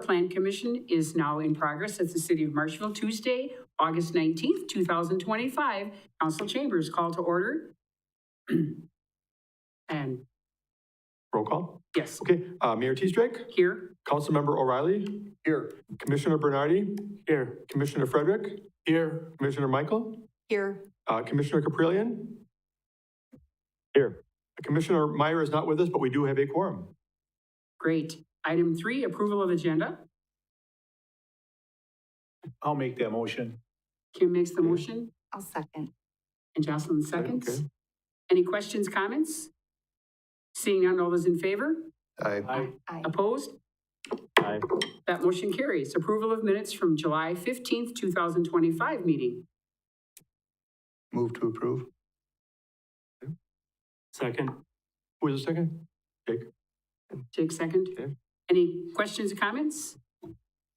Plan Commission is now in progress at the City of Marshfield, Tuesday, August 19th, 2025. Council chambers call to order. And roll call. yes. Okay, Mayor Teestrike? Here. Councilmember O'Reilly? Here. Commissioner Bernardi? Here. Commissioner Frederick? Here. Commissioner Michael? Here. Commissioner Caprillion? Here. Commissioner Meyer is not with us, but we do have a quorum. Great. Item 3, approval of agenda. I'll make that motion. Kim makes the motion I'll second. and Jocelyn seconds. Okay. Any questions, comments? Seeing none, all those in favor? Aye. Aye. Opposed? Aye. That motion carries. Approval of minutes from July 15th, 2025 meeting. Move to approve. Second. Who is the second? Jake? Jake, second. Okay. Any questions, comments?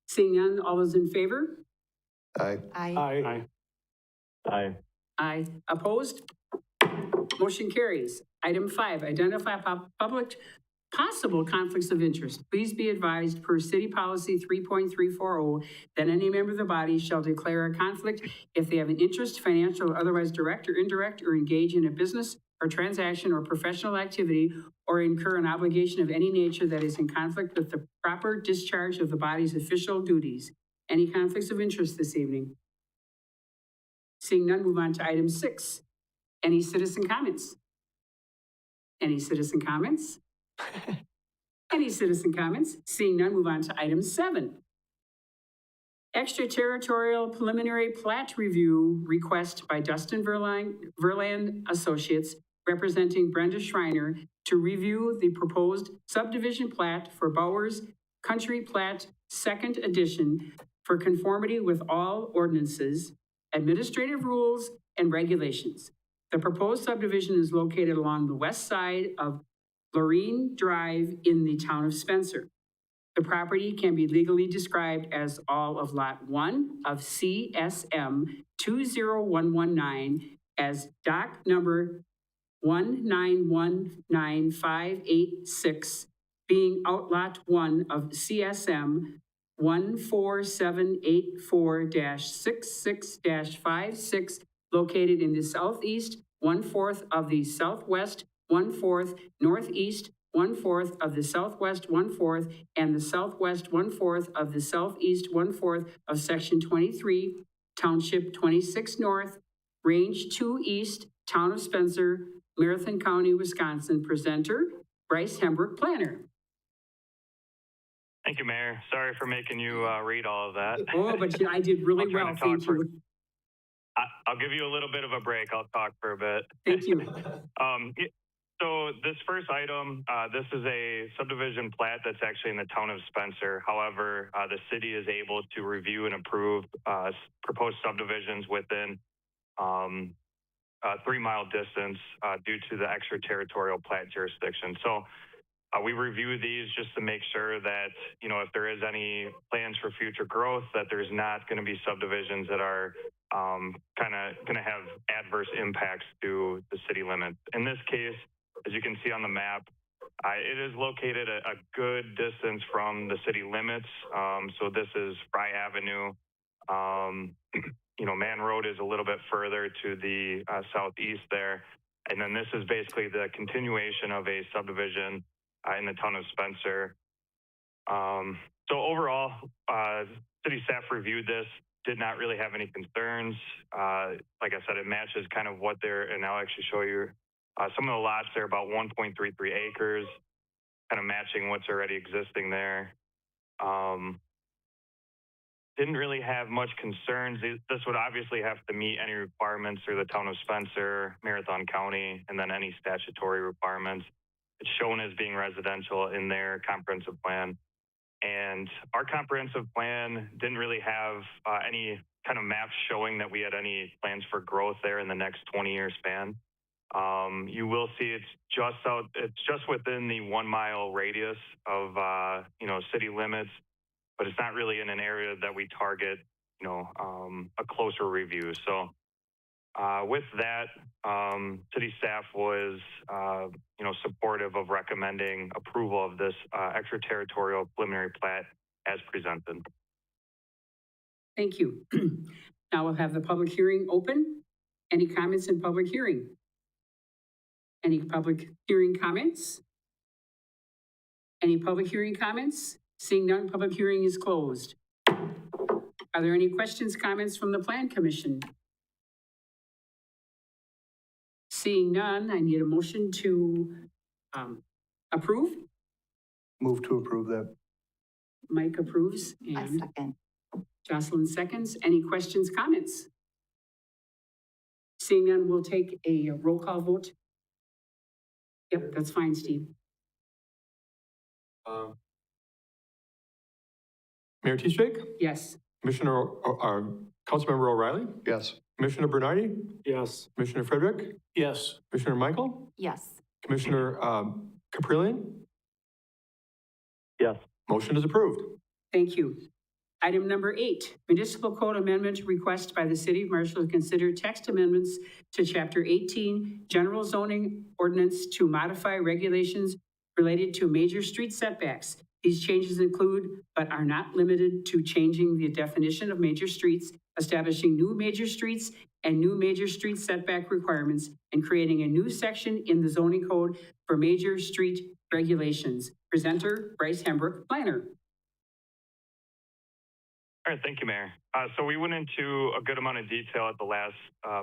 Seeing none, all those in favor? Aye. Aye. Aye. Aye. Aye. Opposed? Motion carries. Item 5, identify public possible conflicts of interest. Please be advised per City Policy 3.340 that any member of the body shall declare a conflict if they have an interest, financial or otherwise direct or indirect, or engage in a business or transaction or professional activity, or incur an obligation of any nature that is in conflict with the proper discharge of the body's official duties. Any conflicts of interest this evening? Seeing none, move on to item 6. Any citizen comments? Any citizen comments? Any citizen comments? Seeing none, move on to item 7. Extraterritorial preliminary plat review request by Dustin Verland Associates, representing Brenda Schreiner, to review the proposed subdivision plat for Bowers Country Plat Second Edition for conformity with all ordinances, administrative rules, and regulations. The proposed subdivision is located along the west side of Lorene Drive in the town of Spencer. The property can be legally described as all of Lot 1 of CSM 20119 as dock number 1919586, being outlot 1 of CSM 14784-66-56, located in the southeast 1/4 of the southwest 1/4 northeast 1/4 of the southwest 1/4 and the southwest 1/4 of the southeast 1/4 of section 23, township 26 north, range 2 east, town of Spencer, Marathon County, Wisconsin. Presenter, Bryce Hembrook, planner. Thank you, Mayor. Sorry for making you read all of that. Oh, but I did really I'll try well, to talk thank you. I'll give you a little bit of a break. I'll talk for a bit. Thank you. So this first item, this is a subdivision plat that's actually in the town of Spencer. However, the city is able to review and approve proposed subdivisions within 3-mile distance due to the extraterritorial plat jurisdiction. So we review these just to make sure that, you know, if there is any plans for future growth, that there's not going to be subdivisions that are kind of going to have adverse impacts to the city limits. In this case, as you can see on the map, it is located a good distance from the city limits. So this is Fry Avenue. You know, Man Road is a little bit further to the southeast there. And then this is basically the continuation of a subdivision in the town of Spencer. So overall, city staff reviewed this, did not really have any concerns. Like I said, it matches kind of what they're, and I'll actually show you some of the lots. They're about 1.33 acres, kind of matching what's already existing there. Didn't really have much concerns. This would obviously have to meet any requirements through the town of Spencer, Marathon County, and then any statutory requirements. It's shown as being residential in their comprehensive plan. And our comprehensive plan didn't really have any kind of maps showing that we had any plans for growth there in the next 20-year span. You will see it's just within the 1-mile radius of, you know, city limits, but it's not really in an area that we target, you know, a closer review. So with that, city staff was, you know, supportive of recommending approval of this extraterritorial preliminary plat as presented. Thank you. Now we'll have the public hearing open. Any comments in public hearing? Any public hearing comments? Any public hearing comments? Seeing none, public hearing is closed. Are there any questions, comments from the Plan Commission? Seeing none, I need a motion to approve. Move to approve that. Mike approves I and second. Jocelyn seconds. Any questions, comments? Seeing none, we'll take a roll call vote. Yep, that's fine, Steve. Mayor T-Shake, Yes. Commissioner, Councilmember O'Reilly, Yes. Commissioner Bernardi, Yes. Commissioner Frederick, Yes. Commissioner Michael, Yes. Commissioner Caprillion. Yes. Motion is approved. Thank you. Item number 8, municipal code amendment request by the city of Marshall to consider text amendments to chapter 18, general zoning ordinance to modify regulations related to major street setbacks. These changes include, but are not limited to, changing the definition of major streets, establishing new major streets and new major street setback requirements, and creating a new section in the zoning code for major street regulations. Presenter, Bryce Hembrook, planner. All right, thank you, Mayor. So we went into a good amount of detail at the last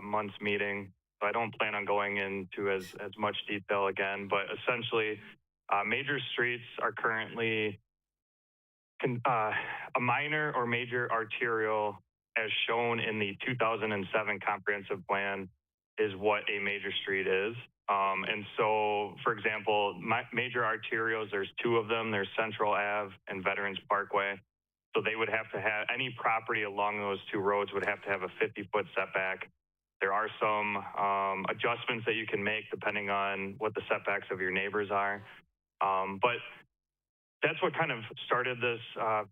month's meeting. So I don't plan on going into as much detail again, but essentially, major streets are currently a minor or major arterial, as shown in the 2007 comprehensive plan, is what a major street is. And so, for example, major arterials, there's 2 of them. There's Central Ave and Veterans Parkway. So they would have to have, any property along those 2 roads would have to have a 50-foot setback. There are some adjustments that you can make depending on what the setbacks of your neighbors are. But that's what kind of started this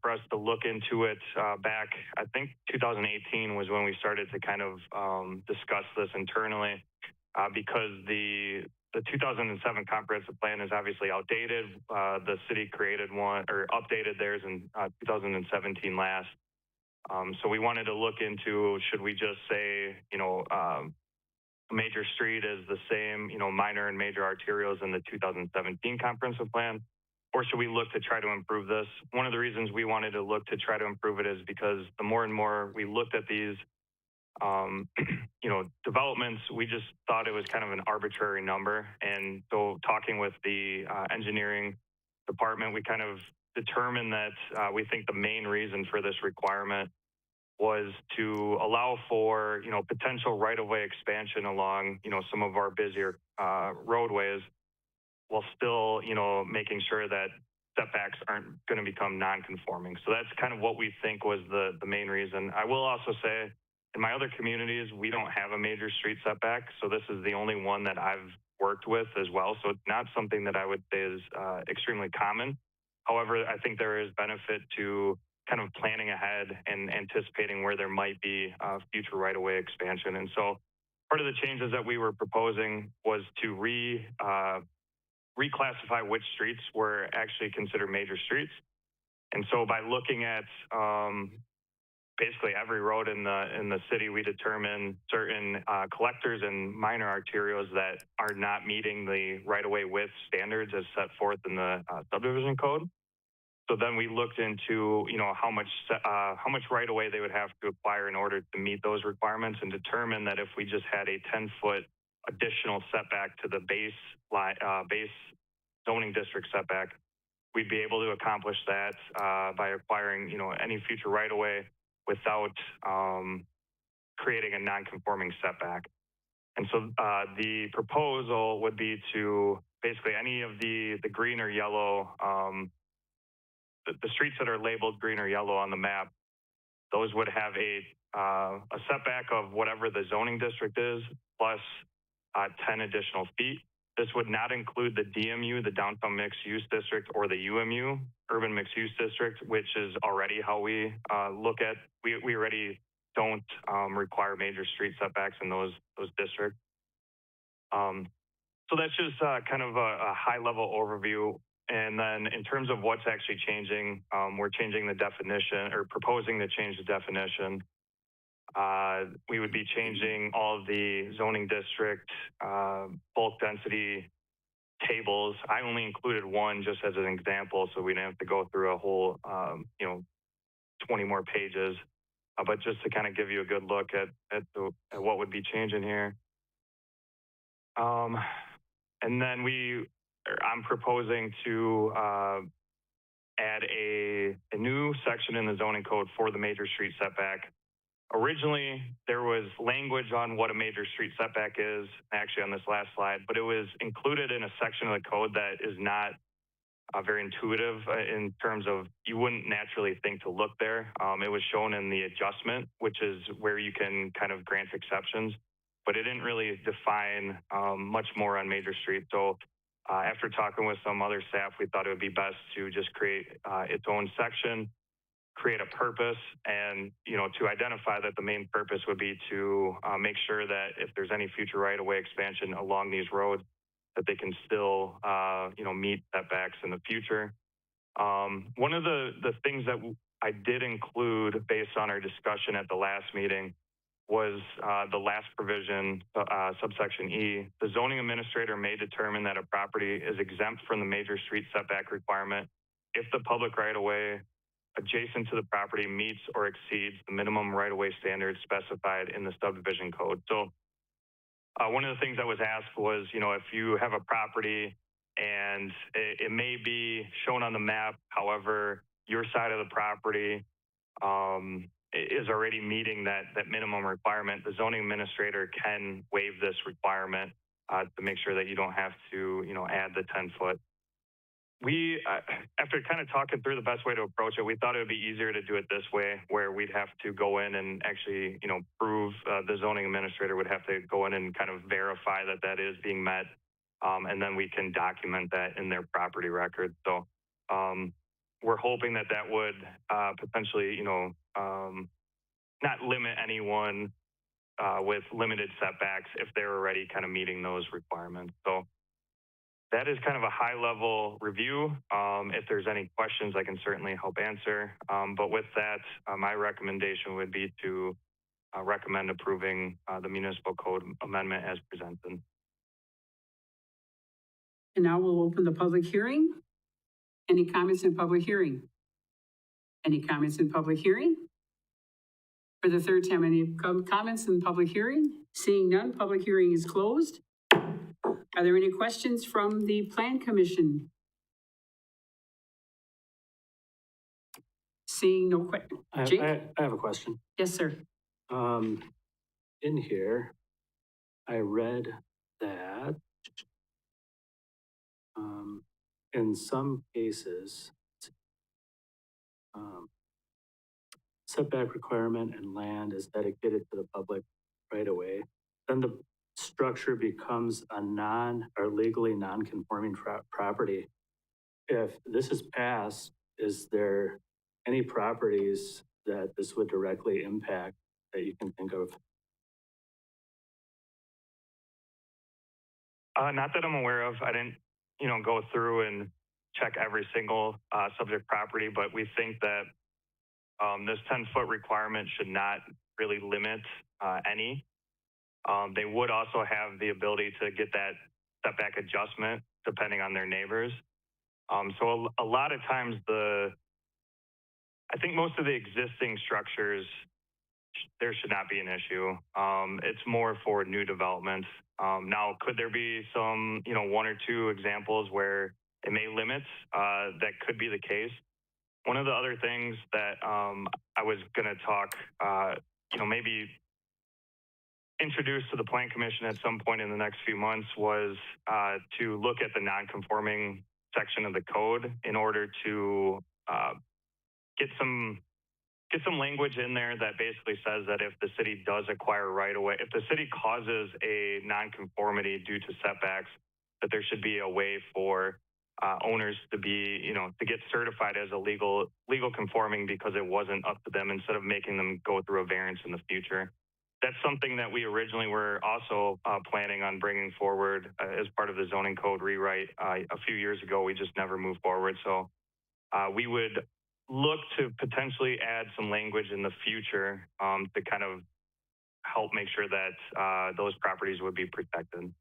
for us to look into it back, I think 2018 was when we started to kind of discuss this internally because the 2007 comprehensive plan is obviously outdated. The city created one or updated theirs in 2017 last. So we wanted to look into, should we just say, a major street is the same, minor and major arterials in the 2017 comprehensive plan, or should we look to try to improve this? One of the reasons we wanted to look to try to improve it is because the more and more we looked at these developments, we just thought it was kind of an arbitrary number. And so talking with the engineering department, we kind of determined that we think the main reason for this requirement was to allow for, potential right-of-way expansion along, some of our busier roadways, while still, making sure that setbacks aren't going to become non-conforming. So that's kind of what we think was the main reason. I will also say, in my other communities, we don't have a major street setback, so this is the only one that I've worked with as well. So it's not something that I would say is extremely common. However, I think there is benefit to kind of planning ahead and anticipating where there might be future right-of-way expansion. And so part of the changes that we were proposing was to reclassify which streets were actually considered major streets. And so by looking at basically every road in the city, we determine certain collectors and minor arterials that are not meeting the right-of-way width standards as set forth in the subdivision code. So then we looked into, how much right-of-way they would have to acquire in order to meet those requirements, and determined that if we just had a 10-foot additional setback to the base zoning district setback, we'd be able to accomplish that by acquiring, any future right-of-way without creating a non-conforming setback. And so the proposal would be to basically any of the green or yellow, the streets that are labeled green or yellow on the map, those would have a setback of whatever the zoning district is, plus 10 additional feet. This would not include the DMU, the Downtown Mixed Use District, or the UMU, Urban Mixed Use District, which is already how we look at. We already don't require major street setbacks in those districts. So that's just kind of a high-level overview. And then in terms of what's actually changing, we're changing the definition or proposing to change the definition. We would be changing all of the zoning district bulk density tables. I only included one just as an example, so we didn't have to go through a whole, 20 more pages. But just to kind of give you a good look at what would be changing here. And then I'm proposing to add a new section in the zoning code for the major street setback. Originally, there was language on what a major street setback is, actually on this last slide, but it was included in a section of the code that is not very intuitive in terms of you wouldn't naturally think to look there. It was shown in the adjustment, which is where you can kind of grant exceptions, but it didn't really define much more on major streets. So after talking with some other staff, we thought it would be best to just create its own section, create a purpose, and to identify that the main purpose would be to make sure that if there's any future right-of-way expansion along these roads, that they can still meet setbacks in the future. One of the things that I did include based on our discussion at the last meeting was the last provision, subsection E. The zoning administrator may determine that a property is exempt from the major street setback requirement if the public right-of-way adjacent to the property meets or exceeds the minimum right-of-way standards specified in the subdivision code. So one of the things that was asked was, if you have a property and it may be shown on the map, however, your side of the property is already meeting that minimum requirement, the zoning administrator can waive this requirement to make sure that you don't have to, add the 10-foot. After kind of talking through the best way to approach it, we thought it would be easier to do it this way, where we'd have to go in and actually, prove the zoning administrator would have to go in and kind of verify that that is being met, and then we can document that in their property record. So we're hoping that would potentially, not limit anyone with limited setbacks if they're already kind of meeting those requirements. So that is kind of a high-level review. If there's any questions, I can certainly help answer. But with that, my recommendation would be to recommend approving the municipal code amendment as presented. And now we'll open the public hearing. Any comments in public hearing? Any comments in public hearing? For the third time, any comments in public hearing? Seeing none, public hearing is closed. Are there any questions from the Plan Commission? Seeing no questions. Jake? I have a question. Yes, sir. In here, I read that in some cases, setback requirement and land is dedicated to the public right away. Then the structure becomes a legally non-conforming property. If this is passed, is there any properties that this would directly impact that you can think of? Not that I'm aware of. I didn't, go through and check every single subject property, but we think that this 10-foot requirement should not really limit any. They would also have the ability to get that setback adjustment depending on their neighbors. So a lot of times I think most of the existing structures, there should not be an issue. It's more for new developments. Now, could there be some, one or two examples where it may limit? That could be the case. One of the other things that I was going to talk, maybe introduced to the Plan Commission at some point in the next few months was to look at the non-conforming section of the code in order to get some language in there that basically says that if the city does acquire right away, if the city causes a non-conformity due to setbacks, that there should be a way for owners to be, to get certified as a legal conforming because it wasn't up to them instead of making them go through a variance in the future. that's something that we originally were also planning on bringing forward as part of the zoning code rewrite a few years ago. We just never moved forward. So we would look to potentially add some language in the future to kind of help make sure that those properties would be protected.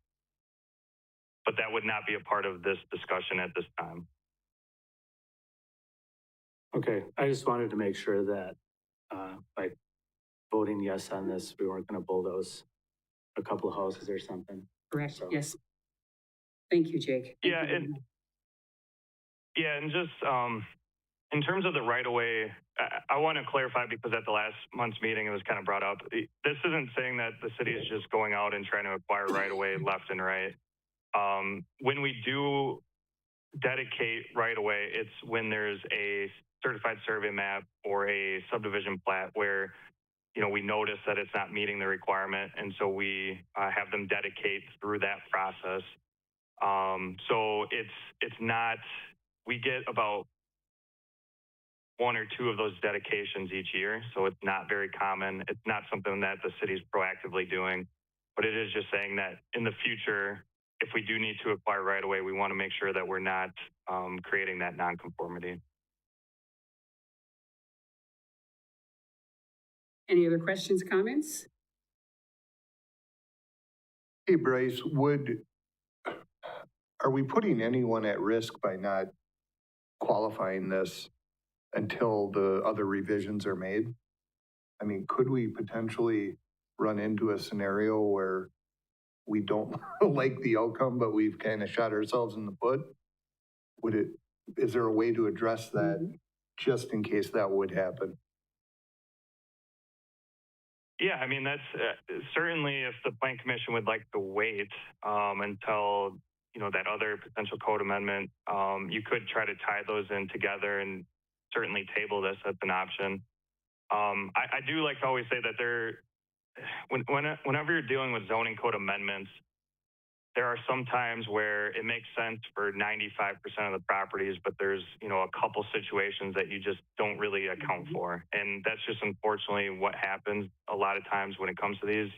But that would not be a part of this discussion at this time. Okay, I just wanted to make sure that by voting yes on this, we weren't going to bulldoze a couple of houses or something. Correct, So- yes. Thank you, Jake. Thank Yeah, you very and- much. Yeah, and just in terms of the right of way, I want to clarify because at the last month's meeting, it was kind of brought up. This isn't saying that the city is just going out and trying to acquire right of way left and right. When we do dedicate right of way, it's when there's a certified survey map or a subdivision plat where, you know, we notice that it's not meeting the requirement, and so we have them dedicate through that process. So it's not, we get about 1 or 2 of those dedications each year, so it's not very common. It's not something that the city's proactively doing, but it is just saying that in the future, if we do need to acquire right away, we want to make sure that we're not creating that nonconformity. Any other questions, comments? Hey, Bryce, are we putting anyone at risk by not qualifying this until the other revisions are made? I mean, could we potentially run into a scenario where we don't like the outcome, but we've kind of shot ourselves in the foot? Is there a way to address that just in case that would happen? Yeah, I mean, that's certainly if the Plan Commission would like to wait until, you know, that other potential code amendment, you could try to tie those in together and certainly table this as an option. I do like to always say that whenever you're dealing with zoning code amendments, there are some times where it makes sense for 95% of the properties, but there's, you know, a couple situations that you just don't really account for. And that's just unfortunately what happens a lot of times when it comes to these.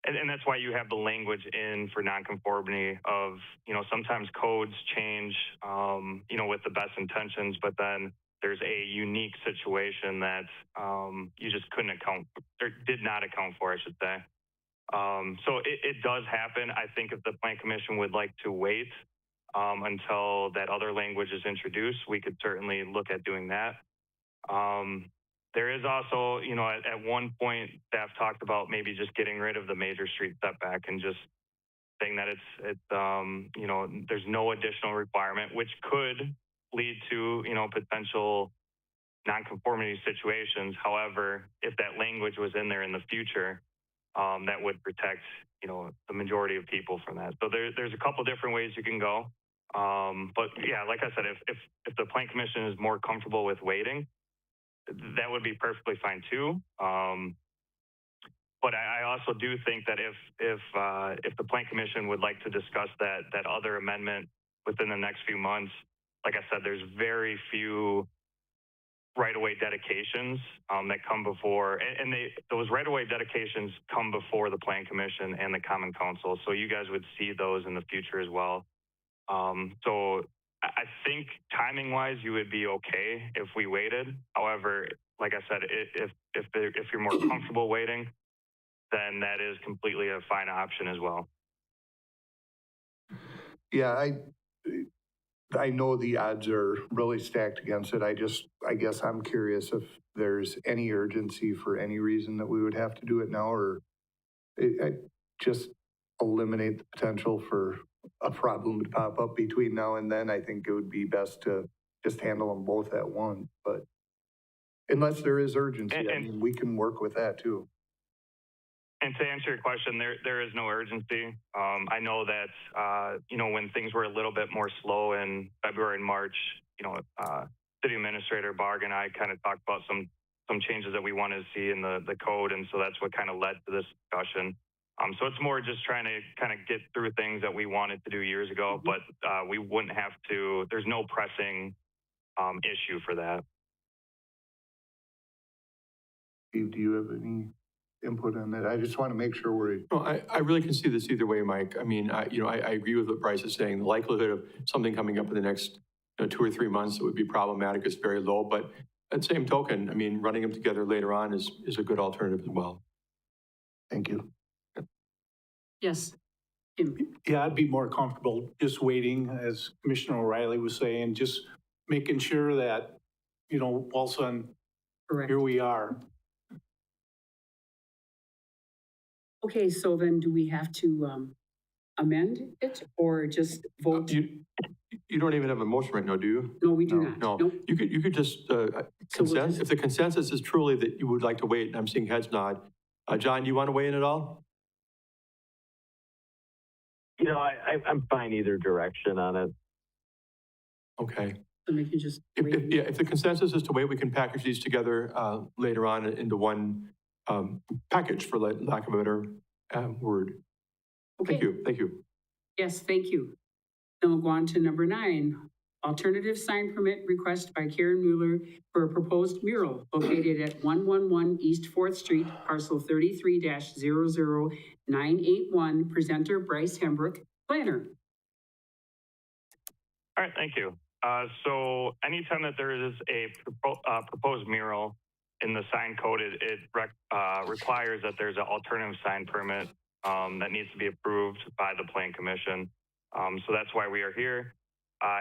And that's why you have the language in for nonconformity of, you know, sometimes codes change, you know, with the best intentions, but then there's a unique situation that you just couldn't account or did not account for, I should say. So it does happen. I think if the Plan Commission would like to wait until that other language is introduced, we could certainly look at doing that. There is also, you know, at one point, staff talked about maybe just getting rid of the major street setback and just saying that it's you know, there's no additional requirement, which could lead to, you know, potential nonconformity situations. However, if that language was in there in the future, that would protect, you know, the majority of people from that. So there's a couple different ways you can go. But yeah, like I said, if the Plan Commission is more comfortable with waiting, that would be perfectly fine too. But I also do think that if the Plan Commission would like to discuss that other amendment within the next few months, like I said, there's very few right-of-way dedications that come before, and those right-of-way dedications come before the Plan Commission and the Common Council. So you guys would see those in the future as well. So I think timing-wise, you would be okay if we waited. However, like I said, if you're more comfortable waiting, then that is completely a fine option as well. Yeah, I know the odds are really stacked against it. I guess I'm curious if there's any urgency for any reason that we would have to do it now, or just eliminate the potential for a problem to pop up between now and then. I think it would be best to just handle them both at once, but unless there is urgency, I mean, we can work with that too. And to answer your question, there is no urgency. I know that, you know, when things were a little bit more slow in February and March, you know, City Administrator Barg and I kind of talked about some changes that we wanted to see in the code. And so that's what kind of led to this discussion. So it's more just trying to kind of get through things that we wanted to do years ago, but we wouldn't have to, there's no pressing issue for that. Steve, do you have input on that. I just want to make sure we're, No, I really can see this either way, Mike. I mean, I agree with what Bryce is saying. The likelihood of something coming up in the next 2 or 3 months that would be problematic is very low. But at the same token, I mean, running them together later on is a good alternative as well. thank you. Yes. Kim? Yeah, I'd be more comfortable just waiting, as Commissioner O'Reilly was saying, just making sure that, all of a sudden, Correct. here we are. Okay, so then do we have to amend it or just vote? You don't even have a motion right now, do you? No, we do not. No, Nope. you could just, consensus, if the consensus is truly that you would like to wait, and I'm seeing heads nod. John, do you want to weigh in at all? I'm fine either direction on it. Okay. So we can just wait. If the consensus is to wait, we can package these together later on into one package, for lack of a better word. Okay. Thank you. Yes, thank you. Then we'll go on to number 9. Alternative sign permit request by Karen Mueller for a proposed mural located at 111 East 4th Street, parcel 33-00981, presenter Bryce Hembrook, planner. All right, thank you. So anytime that there is a proposed mural in the sign code, it requires that there's an alternative sign permit that needs to be approved by the Plan Commission. So that's why we are here.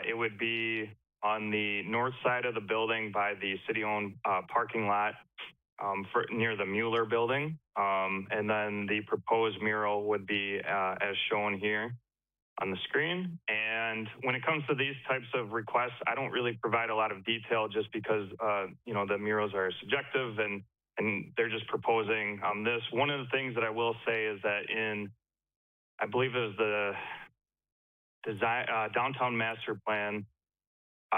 It would be on the north side of the building by the city-owned parking lot near the Mueller building. And then the proposed mural would be as shown here on the screen. And when it comes to these types of requests, I don't really provide a lot of detail just because, the murals are subjective and they're just proposing this. One of the things that I will say is that I believe it was the design, downtown master plan,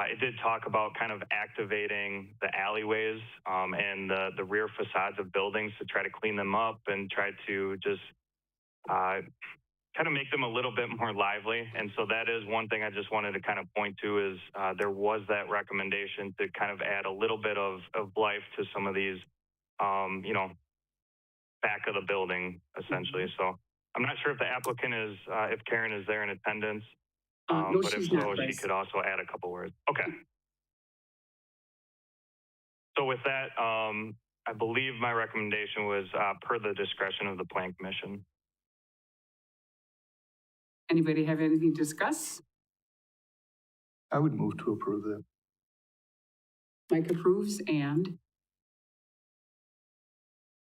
it did talk about kind of activating the alleyways and the rear facades of buildings to try to clean them up and try to just kind of make them a little bit more lively. And so that is one thing I just wanted to kind of point to is there was that recommendation to kind of add a little bit of life to some of these, back of the building, essentially. So I'm not sure if the applicant is, if Karen is there in attendance, No, but if she's so, not, she Bryce. could also add a couple words. Okay. So with that, I believe my recommendation was per the discretion of the Plan Commission. Anybody have anything to discuss? I would move to approve that. Mike approves and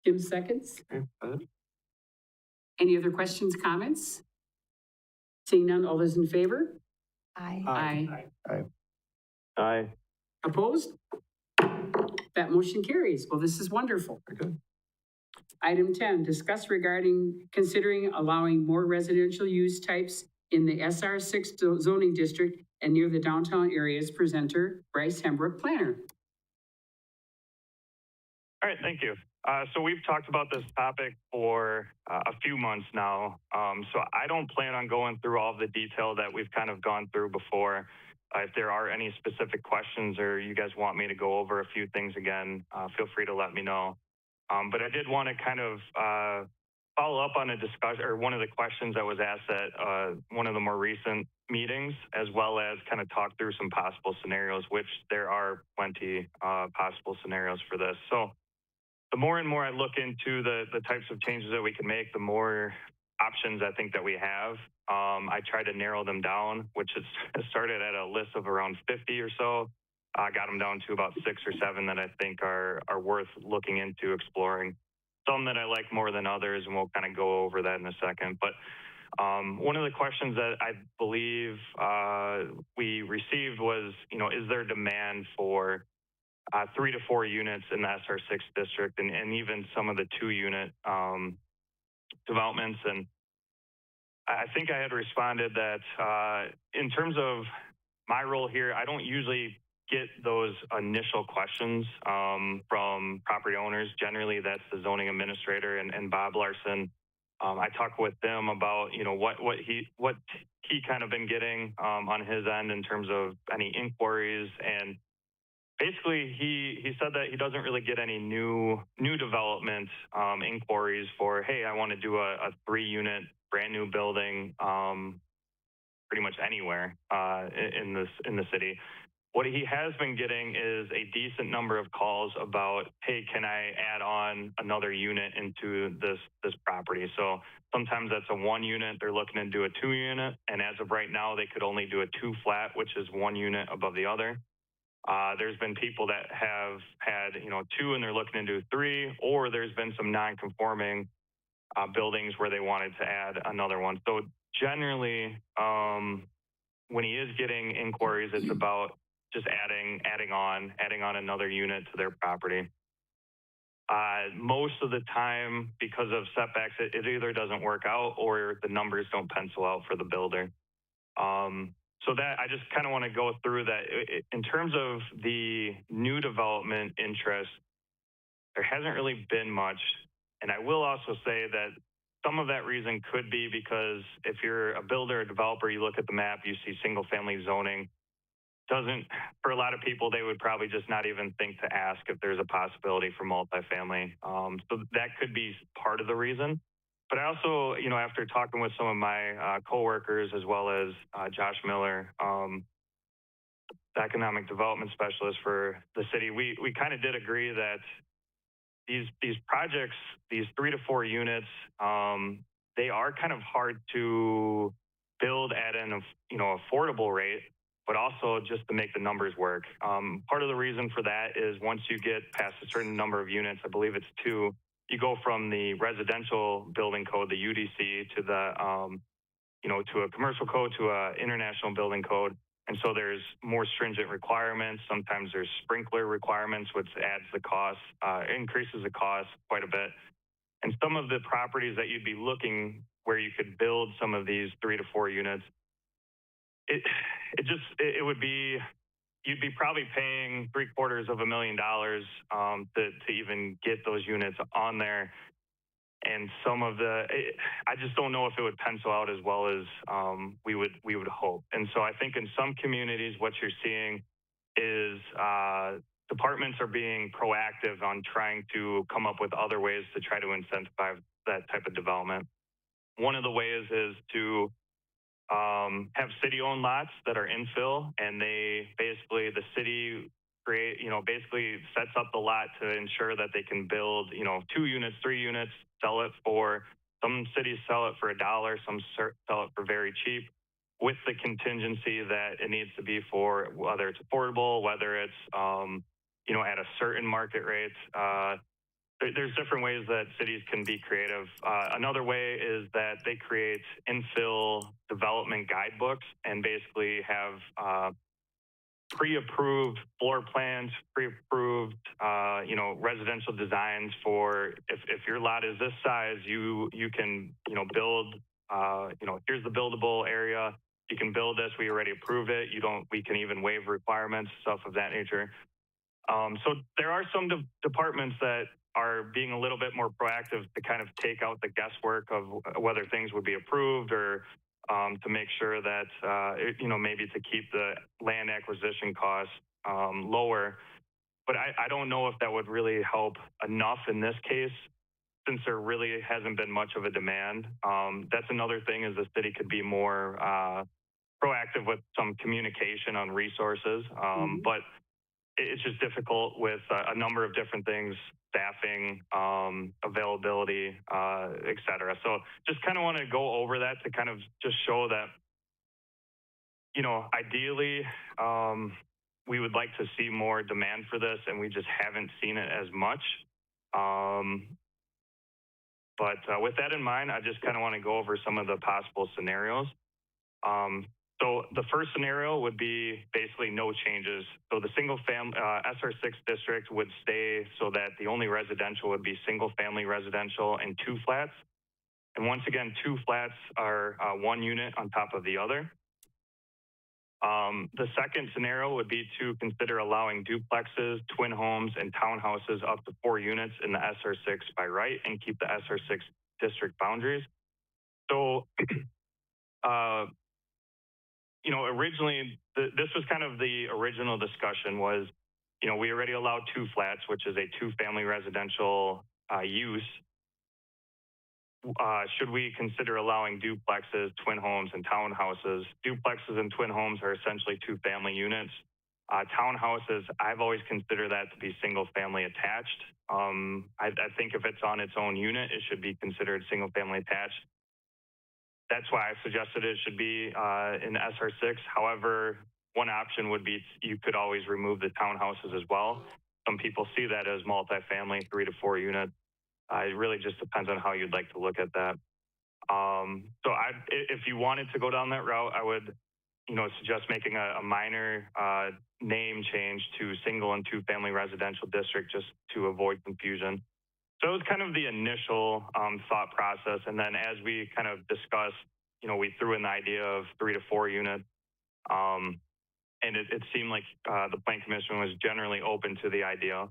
Kim seconds. Okay. Any other questions, comments? Seeing none, all those in favor? Aye. Aye. Aye. Opposed? That motion carries. Well, this is wonderful. Very good. Item 10, discuss regarding considering allowing more residential use types in the SR6 zoning district and near the downtown areas. Presenter Bryce Hembrook, planner. All right, thank you. So we've talked about this topic for a few months now. So I don't plan on going through all of the detail that we've kind of gone through before. If there are any specific questions or you guys want me to go over a few things again, feel free to let me know. But I did want to kind of follow up on a discussion or one of the questions that was asked at one of the more recent meetings, as well as kind of talk through some possible scenarios, which there are plenty possible scenarios for this. So the more and more I look into the types of changes that we can make, the more options I think that we have. I try to narrow them down, which has started at a list of around 50 or so. I got them down to about 6 or 7 that I think are worth looking into exploring. Some that I like more than others, and we'll kind of go over that in a second. But one of the questions that I believe we received was, is there demand for 3 to 4 units in the SR6 district and even some of the 2-unit developments? And I think I had responded that in terms of my role here, I don't usually get those initial questions from property owners. Generally, that's the zoning administrator and Bob Larson. I talk with them about, what he kind of been getting on his end in terms of any inquiries. And basically he said that he doesn't really get any new development inquiries for, hey, I want to do a 3-unit brand new building pretty much anywhere in the city. What he has been getting is a decent number of calls about, hey, can I add on another unit into this property? So sometimes that's a 1-unit. They're looking to do a 2-unit, and as of right now, they could only do a 2-flat, which is 1 unit above the other. There's been people that have had 2 and they're looking to do 3, or there's been some non-conforming buildings where they wanted to add another one. So generally, when he is getting inquiries, it's about just adding on another unit to their property. Most of the time, because of setbacks, it either doesn't work out or the numbers don't pencil out for the builder. So that I just kind of want to go through that. In terms of the new development interest, there hasn't really been much. And I will also say that some of that reason could be because if you're a builder or developer, you look at the map, you see single family zoning. For a lot of people, they would probably just not even think to ask if there's a possibility for multifamily. So that could be part of the reason. But I also, after talking with some of my coworkers as well as Josh Miller, the economic development specialist for the city, we kind of did agree that these projects, these 3 to 4 units, they are kind of hard to build at an affordable rate, but also just to make the numbers work. Part of the reason for that is once you get past a certain number of units, I believe it's 2, you go from the residential building code, the UDC, to the to a commercial code, to a international building code. And so there's more stringent requirements. Sometimes there's sprinkler requirements, which adds the cost, increases the cost quite a bit. And some of the properties that you'd be looking where you could build some of these 3 to 4 units, it would be, you'd be probably paying $750,000 to even get those units on there. And some of I just don't know if it would pencil out as well as we would hope. And so I think in some communities, what you're seeing is departments are being proactive on trying to come up with other ways to try to incentivize that type of development. One of the ways is to have city-owned lots that are infill, and the city basically sets up the lot to ensure that they can build 2 units, 3 units, sell it for, some cities sell it for $1, some sell it for very cheap, with the contingency that it needs to be for whether it's affordable, whether it's at a certain market rate. There's different ways that cities can be creative. Another way is that they create infill development guidebooks and basically have pre-approved floor plans, pre-approved, residential designs for if your lot is this size, you can, build, here's the buildable area. You can build this. We already approved it. We can even waive requirements, stuff of that nature. So there are some departments that are being a little bit more proactive to kind of take out the guesswork of whether things would be approved or to make sure that, maybe to keep the land acquisition costs lower. But I don't know if that would really help enough in this case, since there really hasn't been much of a demand. That's another thing, is the city could be more proactive with some communication on resources. But it's just difficult with a number of different things, staffing, availability, et cetera. So just kind of want to go over that to kind of just show that, ideally, we would like to see more demand for this, and we just haven't seen it as much. But with that in mind, I just kind of want to go over some of the possible scenarios. So the first scenario would be basically no changes. So the single family SR6 district would stay so that the only residential would be single family residential and 2 flats. And once again, 2 flats are 1 unit on top of the other. The second scenario would be to consider allowing duplexes, twin homes, and townhouses up to 4 units in the SR6 by right and keep the SR6 district boundaries. So, originally, this was kind of the original discussion was, we already allow 2 flats, which is a 2-family residential use. Should we consider allowing duplexes, twin homes, and townhouses? Duplexes and twin homes are essentially 2-family units. Townhouses, I've always considered that to be single-family attached. I think if it's on its own unit, it should be considered single-family attached. That's why I suggested it should be in SR6. However, one option would be you could always remove the townhouses as well. Some people see that as multifamily, 3 to 4 units. It really just depends on how you'd like to look at that. So if you wanted to go down that route, I would, suggest making a minor name change to single and 2-family residential district just to avoid confusion. So it was kind of the initial thought process. And then as we kind of discussed, we threw in the idea of 3 to 4 units. And it seemed like the Plan Commission was generally open to the idea.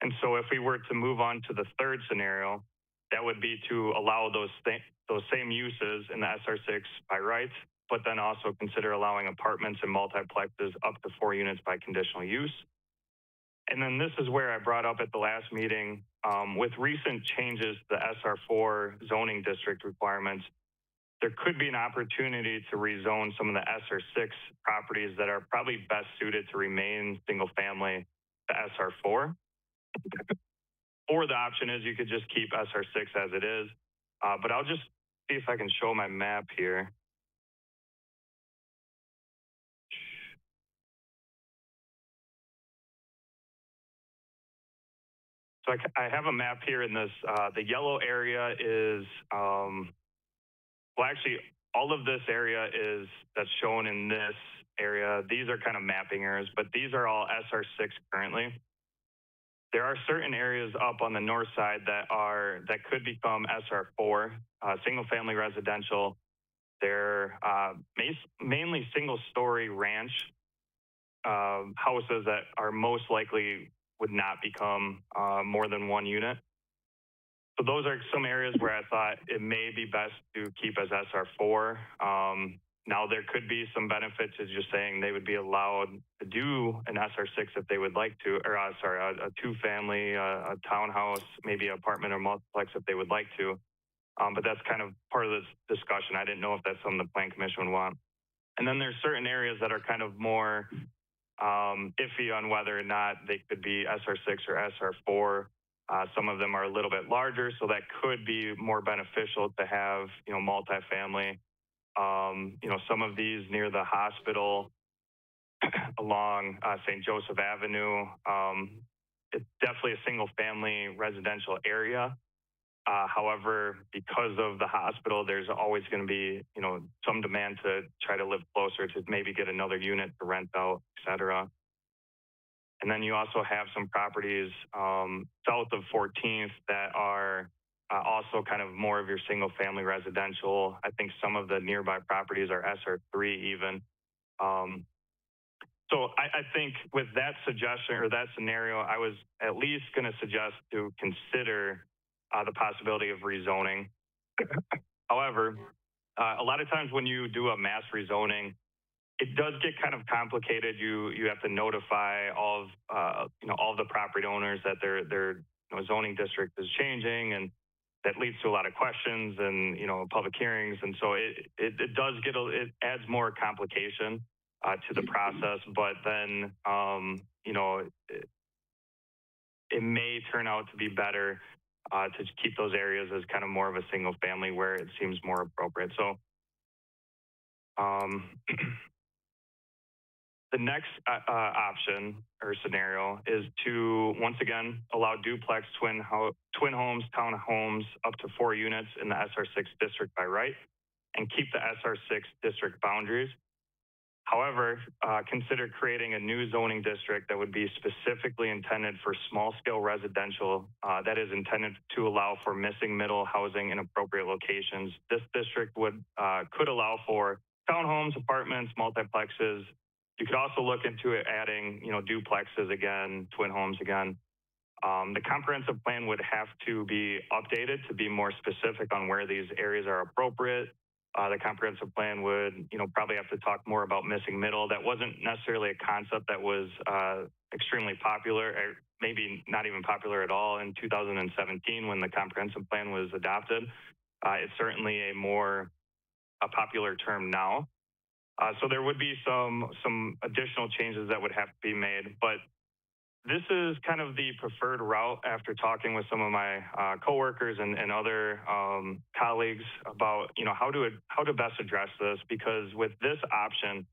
And so if we were to move on to the third scenario, that would be to allow those same uses in the SR6 by right, but then also consider allowing apartments and multiplexes up to 4 units by conditional use. And then this is where I brought up at the last meeting, with recent changes to the SR4 zoning district requirements, there could be an opportunity to rezone some of the SR6 properties that are probably best suited to remain single family to SR4. Or the option is you could just keep SR6 as it is. But I'll just see if I can show my map here. So I have a map here in this, the yellow area is, well, actually, all of this area that's shown in this area. These are kind of mapping areas, but these are all SR6 currently. There are certain areas up on the north side that could become SR4, single-family residential. They're mainly single-story ranch houses that are most likely would not become more than 1 unit. So those are some areas where I thought it may be best to keep as SR4. Now there could be some benefits as just saying they would be allowed to do an SR6 if they would like to, or a 2-family, a townhouse, maybe an apartment or multiplex if they would like to. But that's kind of part of this discussion. I didn't know if that's something the Plan Commission would want. And then there's certain areas that are kind of more iffy on whether or not they could be SR6 or SR4. Some of them are a little bit larger, so that could be more beneficial to have, multifamily. Some of these near the hospital along St. Joseph Avenue, it's definitely a single-family residential area. However, because of the hospital, there's always going to be, some demand to try to live closer to maybe get another unit to rent out, et cetera. And then you also have some properties south of 14th that are also kind of more of your single family residential. I think some of the nearby properties are SR3 even. So I think with that suggestion or that scenario, I was at least going to suggest to consider the possibility of rezoning. However, a lot of times when you do a mass rezoning, it does get kind of complicated. You have to notify all of the property owners that their zoning district is changing, and that leads to a lot of questions and public hearings. And so it does it adds more complication to the process. But then it may turn out to be better to keep those areas as kind of more of a single family where it seems more appropriate. So. The next option or scenario is to, once again, allow duplex, twin homes, townhomes up to 4 units in the SR6 district by right, and keep the SR6 district boundaries. However, consider creating a new zoning district that would be specifically intended for small-scale residential that is intended to allow for missing middle housing in appropriate locations. This district could allow for townhomes, apartments, multiplexes. You could also look into it adding, duplexes again, twin homes again. The comprehensive plan would have to be updated to be more specific on where these areas are appropriate. The comprehensive plan would, probably have to talk more about missing middle. That wasn't necessarily a concept that was extremely popular, or maybe not even popular at all in 2017 when the comprehensive plan was adopted. It's certainly a popular term now. So there would be some additional changes that would have to be made, but this is kind of the preferred route after talking with some of my coworkers and other colleagues about how to best address this, because with this option,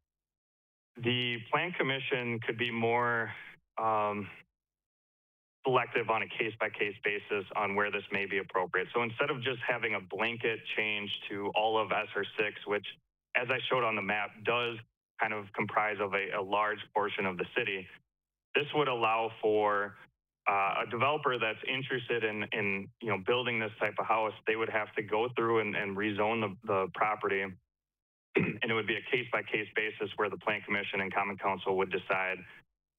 the Plan Commission could be more selective on a case-by-case basis on where this may be appropriate. So instead of just having a blanket change to all of SR6, which, as I showed on the map, does kind of comprise of a large portion of the city, this would allow for a developer that's interested in building this type of house. They would have to go through and rezone the property, and it would be a case-by-case basis where the Plan Commission and Common Council would decide,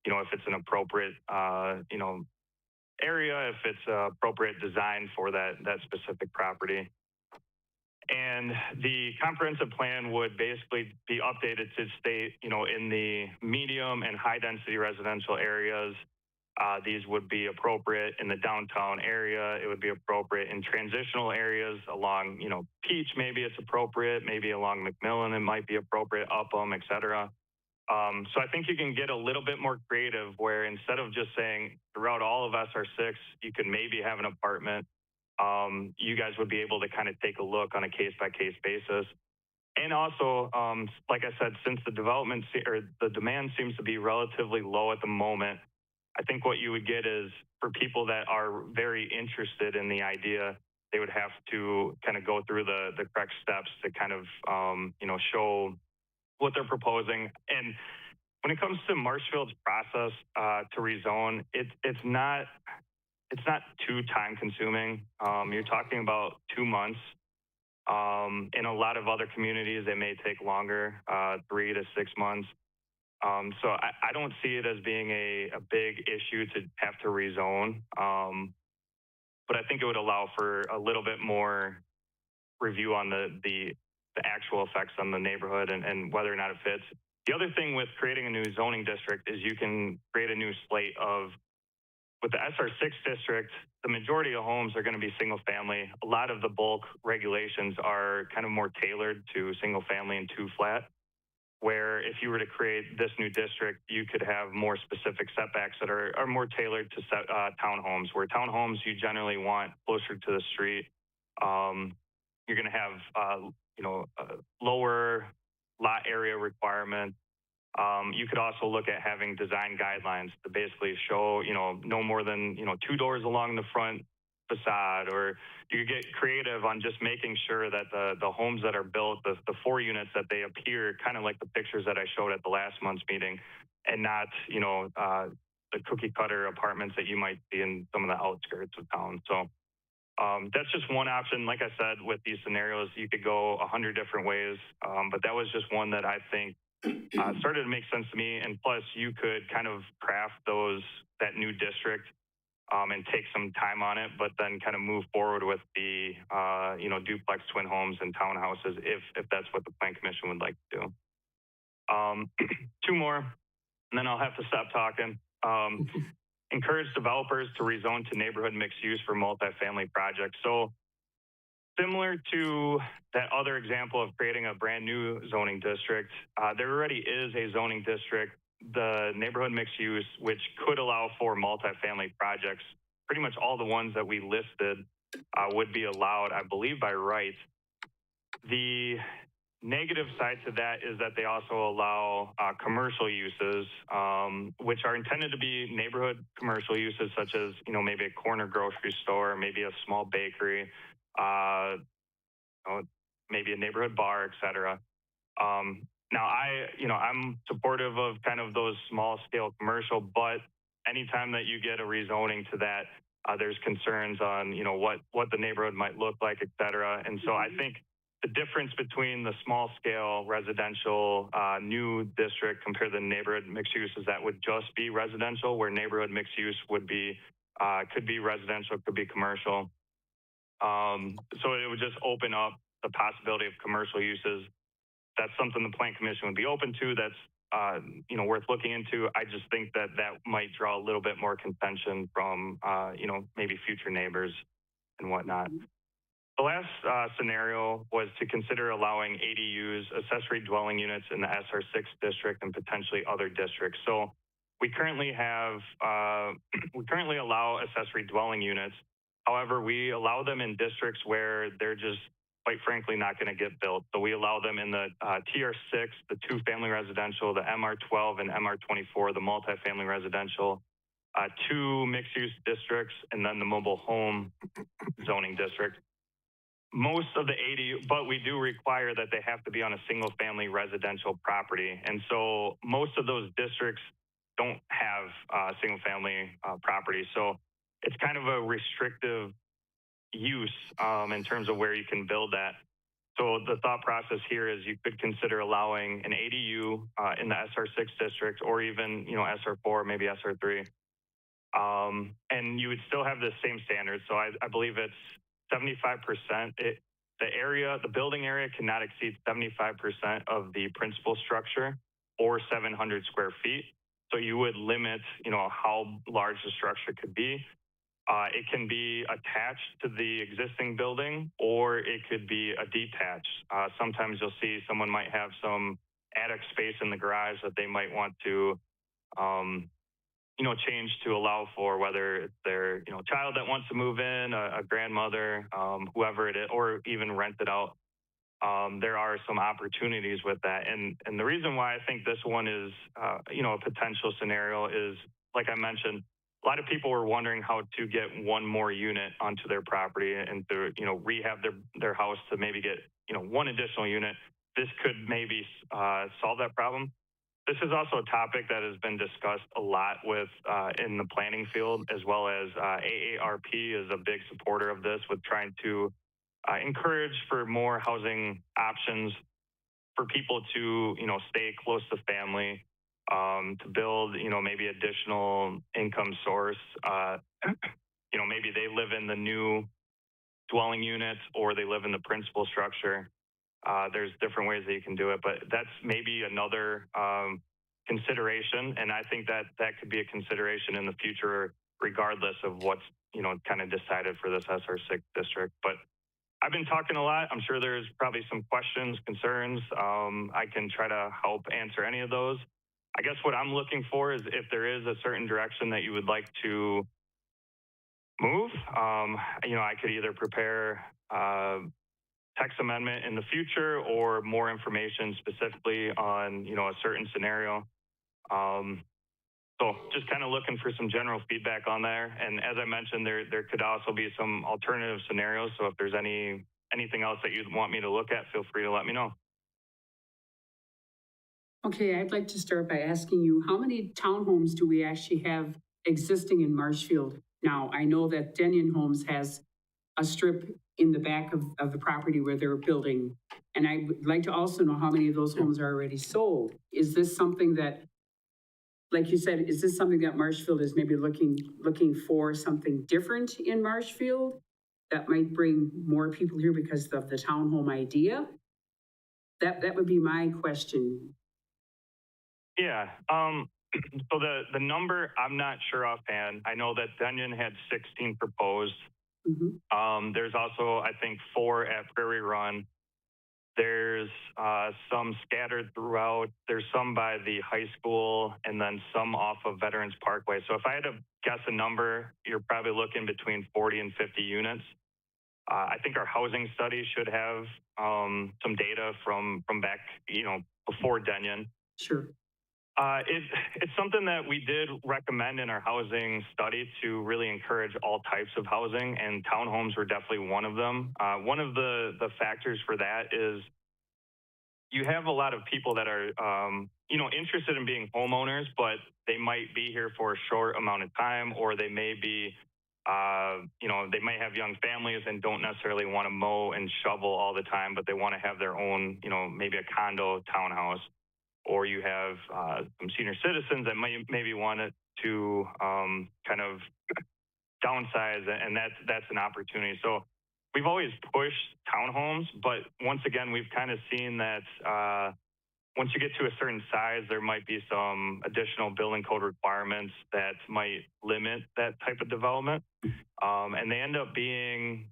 if it's an appropriate, area, if it's appropriate design for that specific property. And the comprehensive plan would basically be updated to state, in the medium and high density residential areas, these would be appropriate. In the downtown area, it would be appropriate. In transitional areas along, Peach, maybe it's appropriate. Maybe along McMillan, it might be appropriate, Upham, et cetera. So I think you can get a little bit more creative where instead of just saying throughout all of SR6, you could maybe have an apartment, you guys would be able to kind of take a look on a case-by-case basis. And also, like I said, since the the demand seems to be relatively low at the moment, I think what you would get is for people that are very interested in the idea, they would have to kind of go through the correct steps to kind of, show what they're proposing. And when it comes to Marshfield's process to rezone, it's not too time consuming. You're talking about 2 months. In a lot of other communities, they may take longer, 3 to 6 months. So I don't see it as being a big issue to have to rezone. But I think it would allow for a little bit more review on the actual effects on the neighborhood and whether or not it fits. The other thing with creating a new zoning district is you can create a new slate of, with the SR6 district, the majority of homes are going to be single family. A lot of the bulk regulations are kind of more tailored to single family and 2 flat, where if you were to create this new district, you could have more specific setbacks that are more tailored to townhomes, where townhomes you generally want closer to the street. You're going to have, a lower lot area requirement. You could also look at having design guidelines to basically show, no more than, 2 doors along the front facade, or you could get creative on just making sure that the homes that are built, the 4 units, that they appear kind of like the pictures that I showed at the last month's meeting, and not, the cookie cutter apartments that you might see in some of the outskirts of town. So that's just one option. Like I said, with these scenarios, you could go 100 different ways, but that was just one that I think started to make sense to me. And plus, you could kind of craft that new district and take some time on it, but then kind of move forward with the duplex twin homes and townhouses if that's what the Plan Commission would like to do. 2 more, and then I'll have to stop talking. Encourage developers to rezone to neighborhood mixed use for multifamily projects. So similar to that other example of creating a brand new zoning district, there already is a zoning district, the neighborhood mixed use, which could allow for multifamily projects. Pretty much all the ones that we listed would be allowed, I believe, by right. The negative side to that is that they also allow commercial uses, which are intended to be neighborhood commercial uses, such as, maybe a corner grocery store, maybe a small bakery, maybe a neighborhood bar, et cetera. Now, I'm supportive of kind of those small scale commercial, but anytime that you get a rezoning to that, there's concerns on, what the neighborhood might look like, et cetera. And so I think the difference between the small scale residential new district compared to the neighborhood mixed use is that would just be residential, where neighborhood mixed use would be, could be residential, could be commercial. So it would just open up the possibility of commercial uses. That's something the Plan Commission would be open to. That's, you know, worth looking into. I just think that that might draw a little bit more contention from, you know, maybe future neighbors and whatnot. The last scenario was to consider allowing ADUs, accessory dwelling units, in the SR6 district and potentially other districts. So we currently have, we currently allow accessory dwelling units. However, we allow them in districts where they're just, quite frankly, not going to get built. So we allow them in the TR6, the two-family residential, the MR12 and MR24, the multifamily residential, two mixed-use districts, and then the mobile home zoning district. Most of the ADU, but we do require that they have to be on a single family residential property. And so most of those districts don't have single family property. So it's kind of a restrictive use in terms of where you can build that. So the thought process here is you could consider allowing an ADU in the SR6 district, or even, you know, SR4, maybe SR3. And you would still have the same standards. So I believe it's 75%. The building area cannot exceed 75% of the principal structure, or 700 square feet. So you would limit, you know, how large the structure could be. It can be attached to the existing building, or it could be a detached. Sometimes you'll see someone might have some attic space in the garage that they might want to, you know, change to allow for, whether it's their, you know, child that wants to move in, a grandmother, whoever it is, or even rent it out. There are some opportunities with that. And the reason why I think this one is, you know, a potential scenario is, like I mentioned, a lot of people were wondering how to get one more unit onto their property and to, you know, rehab their house to maybe get, you know, one additional unit. This could maybe solve that problem. This is also a topic that has been discussed a lot with in the planning field, as well as AARP is a big supporter of this, with trying to encourage for more housing options for people to, you know, stay close to family, to build, you know, maybe additional income source. You know, maybe they live in the new dwelling units, or they live in the principal structure. There's different ways that you can do it, but that's maybe another consideration. And I think that that could be a consideration in the future, regardless of what's, you know, kind of decided for this SR6 district. But I've been talking a lot. I'm sure there's probably some questions, concerns. I can try to help answer any of those. I guess what I'm looking for is if there is a certain direction that you would like to move, you know, I could either prepare text amendment in the future, or more information specifically on, you know, a certain scenario. So just kind of looking for some general feedback on there. And as I mentioned, there could also be some alternative scenarios. So if there's anything else that you'd want me to look at, feel free to let me know. Okay, I'd like to start by asking you, how many townhomes do we actually have existing in Marshfield now? I know that Denyon Homes has a strip in the back of the property where they're building. And I would like to also know how many of those homes are already sold. Is this something that, like you said, is this something that Marshfield is maybe looking for something different in Marshfield that might bring more people here because of the townhome idea? That would be my question. Yeah. So the number, I'm not sure offhand. I know that Denyon had 16 proposed. Mm-hmm. There's also, I think, 4 at Prairie Run. There's some scattered throughout. There's some by the high school, and then some off of Veterans Parkway. So if I had to guess a number, you're probably looking between 40 and 50 units. I think our housing study should have some data from back, you know, before Denyon. Sure. It's something that we did recommend in our housing study to really encourage all types of housing, and townhomes were definitely one of them. One of the factors for that is you have a lot of people that are, you know, interested in being homeowners, but they might be here for a short amount of time, or they may be, you know, they might have young families and don't necessarily want to mow and shovel all the time, but they want to have their own, you know, maybe a condo townhouse. Or you have some senior citizens that maybe wanted to kind of downsize, and that's an opportunity. So we've always pushed townhomes, but once again, we've kind of seen that once you get to a certain size, there might be some additional building code requirements that might limit that type of development. And they end up being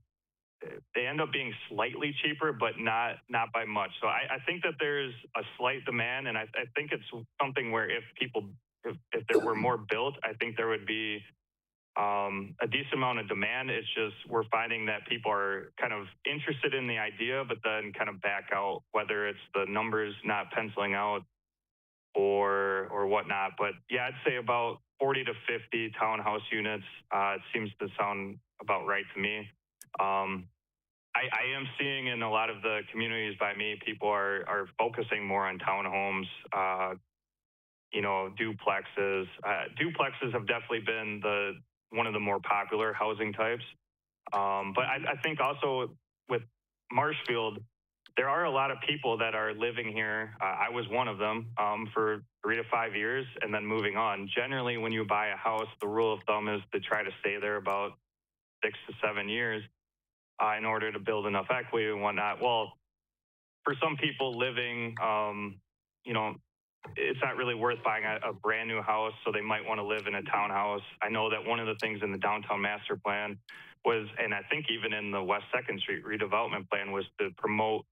slightly cheaper, but not by much. So I think that there's a slight demand, and I think it's something where if there were more built, I think there would be a decent amount of demand. It's just we're finding that people are kind of interested in the idea, but then kind of back out, whether it's the numbers not penciling out or whatnot. But yeah, I'd say about 40 to 50 townhouse units. It seems to sound about right to me. I am seeing in a lot of the communities by me, people are focusing more on townhomes, duplexes. Duplexes have definitely been one of the more popular housing types. But I think also with Marshfield, there are a lot of people that are living here. I was one of them for 3 to 5 years and then moving on. Generally, when you buy a house, the rule of thumb is to try to stay there about 6 to 7 years in order to build enough equity and whatnot. Well, for some people living, it's not really worth buying a brand new house, so they might want to live in a townhouse. I know that one of the things in the downtown master plan was, and I think even in the West 2nd Street redevelopment plan, was to promote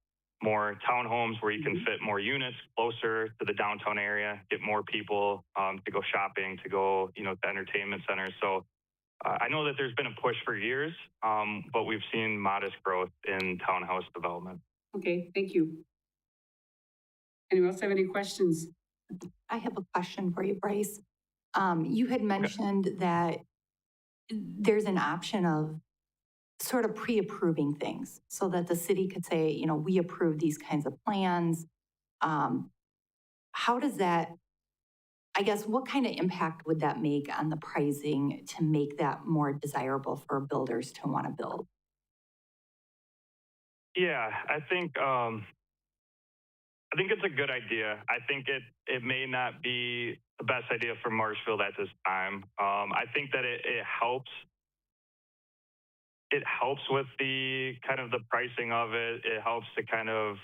more townhomes where you can fit more units closer to the downtown area, get more people to go shopping, to go, to entertainment centers. So I know that there's been a push for years, but we've seen modest growth in townhouse development. Okay, thank you. Anyone else have any questions? I have a question for you, Bryce. You had mentioned that there's an option of sort of pre-approving things so that the city could say, we approve these kinds of plans. How does that, I guess, what kind of impact would that make on the pricing to make that more desirable for builders to want to build? Yeah, I think it's a good idea. I think it may not be the best idea for Marshfield at this time. I think that it helps. It helps with the kind of the pricing of it. It helps to kind of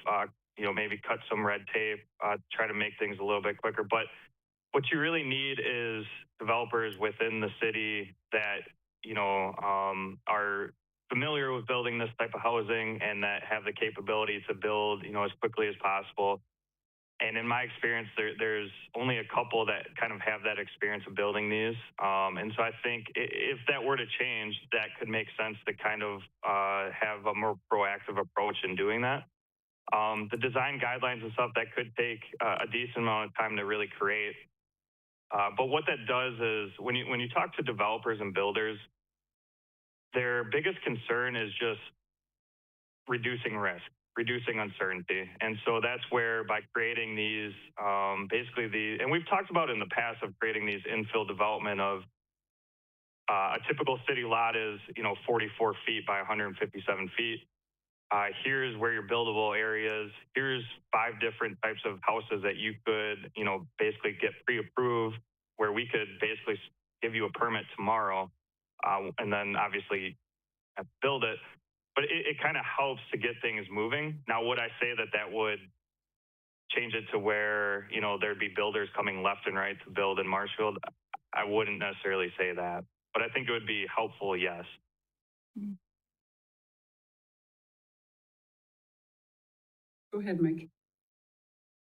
maybe cut some red tape, try to make things a little bit quicker. But what you really need is developers within the city that are familiar with building this type of housing and that have the capability to build as quickly as possible. And in my experience, there's only a couple that kind of have that experience of building these. And so I think if that were to change, that could make sense to kind of have a more proactive approach in doing that. The design guidelines and stuff, that could take a decent amount of time to really create. But what that does is when you talk to developers and builders, their biggest concern is just reducing risk, reducing uncertainty. And so that's where by creating these, and we've talked about in the past of creating these infill development of a typical city lot is, 44 feet by 157 feet. Here's where your buildable areas, here's 5 different types of houses that you could, basically get pre-approved, where we could basically give you a permit tomorrow, and then obviously have to build it. But it kind of helps to get things moving. Now, would I say that would change it to where, there'd be builders coming left and right to build in Marshfield? I wouldn't necessarily say that, but I think it would be helpful, yes. Go ahead, Mike.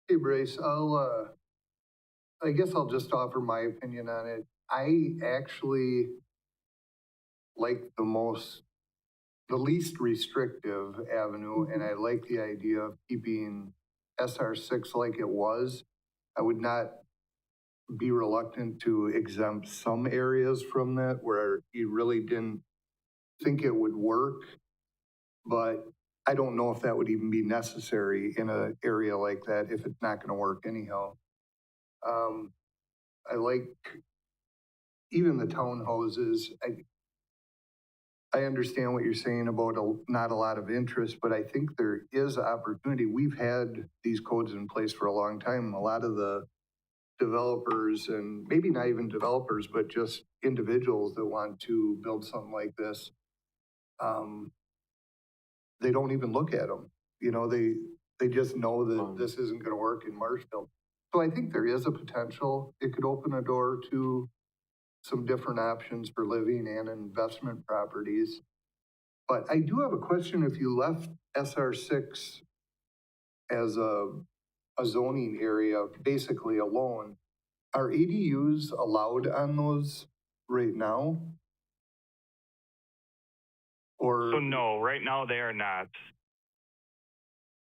Hey, Bryce, I guess I'll just offer my opinion on it. I actually like the least restrictive avenue, and I like the idea of keeping SR6 like it was. I would not be reluctant to exempt some areas from that where you really didn't think it would work, but I don't know if that would even be necessary in an area like that if it's not going to work anyhow. I like even the townhouses. I understand what you're saying about not a lot of interest, but I think there is opportunity. We've had these codes in place for a long time. A lot of the developers, and maybe not even developers, but just individuals that want to build something like this, they don't even look at them. You know, they just know that this isn't gonna work in Marshfield. So I think there is a potential, it could open a door to some different options for living and investment properties. But I do have a question, if you left SR6 as a zoning area, basically alone, are ADUs allowed on those right now? Or, So no, right now they are not.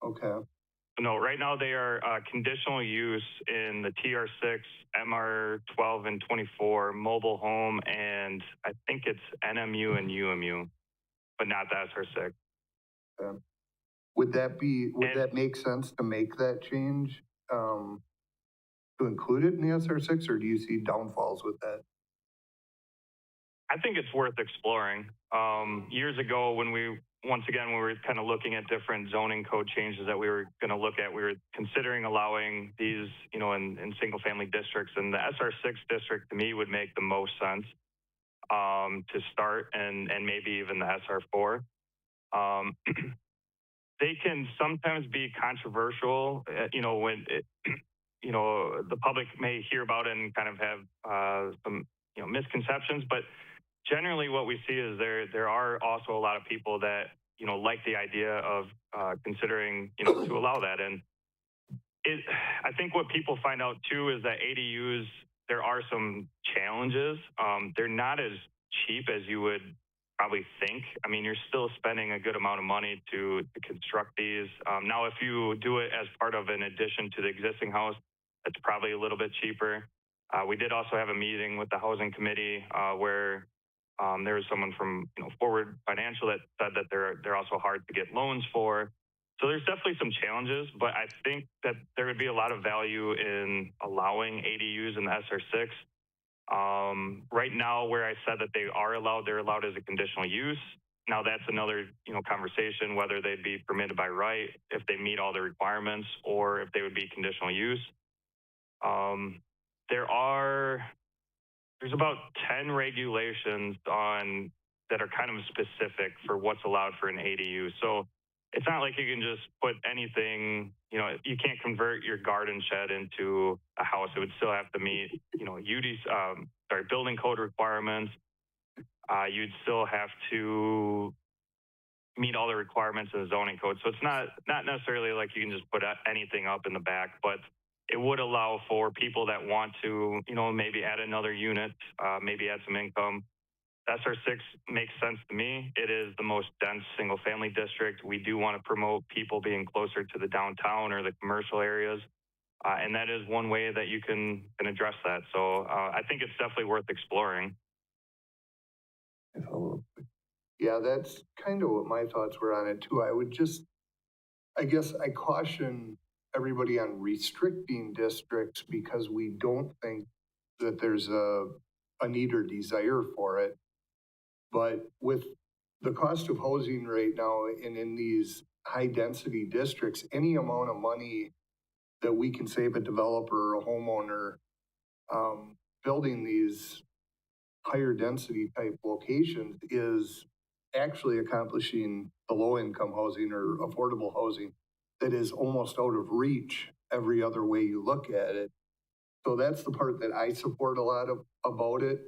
okay, No, right now they are conditional use in the TR6, MR12 and 24, mobile home, and I think it's NMU and UMU, but not the SR6. would that make sense to make that change? To include it in the SR6, or do you see downfalls with that? I think it's worth exploring. Years ago, when we were kind of looking at different zoning code changes that we were going to look at, we were considering allowing these, you know, in single family districts, and the SR6 district to me would make the most sense to start, and maybe even the SR4. They can sometimes be controversial, you know, when you know, the public may hear about it and kind of have some, you know, misconceptions, but generally what we see is there are also a lot of people that, you know, like the idea of considering, you know, to allow that. And I think what people find out too is that ADUs, there are some challenges. They're not as cheap as you would probably think. I mean, you're still spending a good amount of money to construct these. Now, if you do it as part of an addition to the existing house, it's probably a little bit cheaper. We did also have a meeting with the housing committee where there was someone from, you know, Forward Financial that said that they're also hard to get loans for. So there's definitely some challenges, but I think that there would be a lot of value in allowing ADUs in the SR6. Right now, where I said that they're allowed as a conditional use. Now that's another, you know, conversation, whether they'd be permitted by right if they meet all the requirements, or if they would be conditional use. There's about 10 regulations that are kind of specific for what's allowed for an ADU. So it's not like you can just put anything, you know, you can't convert your garden shed into a house. It would still have to meet, you know, building code requirements. You'd still have to meet all the requirements of the zoning code. So it's not necessarily like you can just put anything up in the back, but it would allow for people that want to, you know, maybe add another unit, maybe add some income. SR6 makes sense to me. It is the most dense single family district. We do want to promote people being closer to the downtown or the commercial areas. And that is one way that you can address that. So I think it's definitely worth exploring. Yeah, that's kind of what my thoughts were on it too. I guess I caution everybody on restricting districts because we don't think that there's a need or desire for it. But with the cost of housing right now and in these high density districts, any amount of money that we can save a developer or a homeowner building these higher density type locations is actually accomplishing the low income housing or affordable housing that is almost out of reach every other way you look at it. So that's the part that I support a lot about it.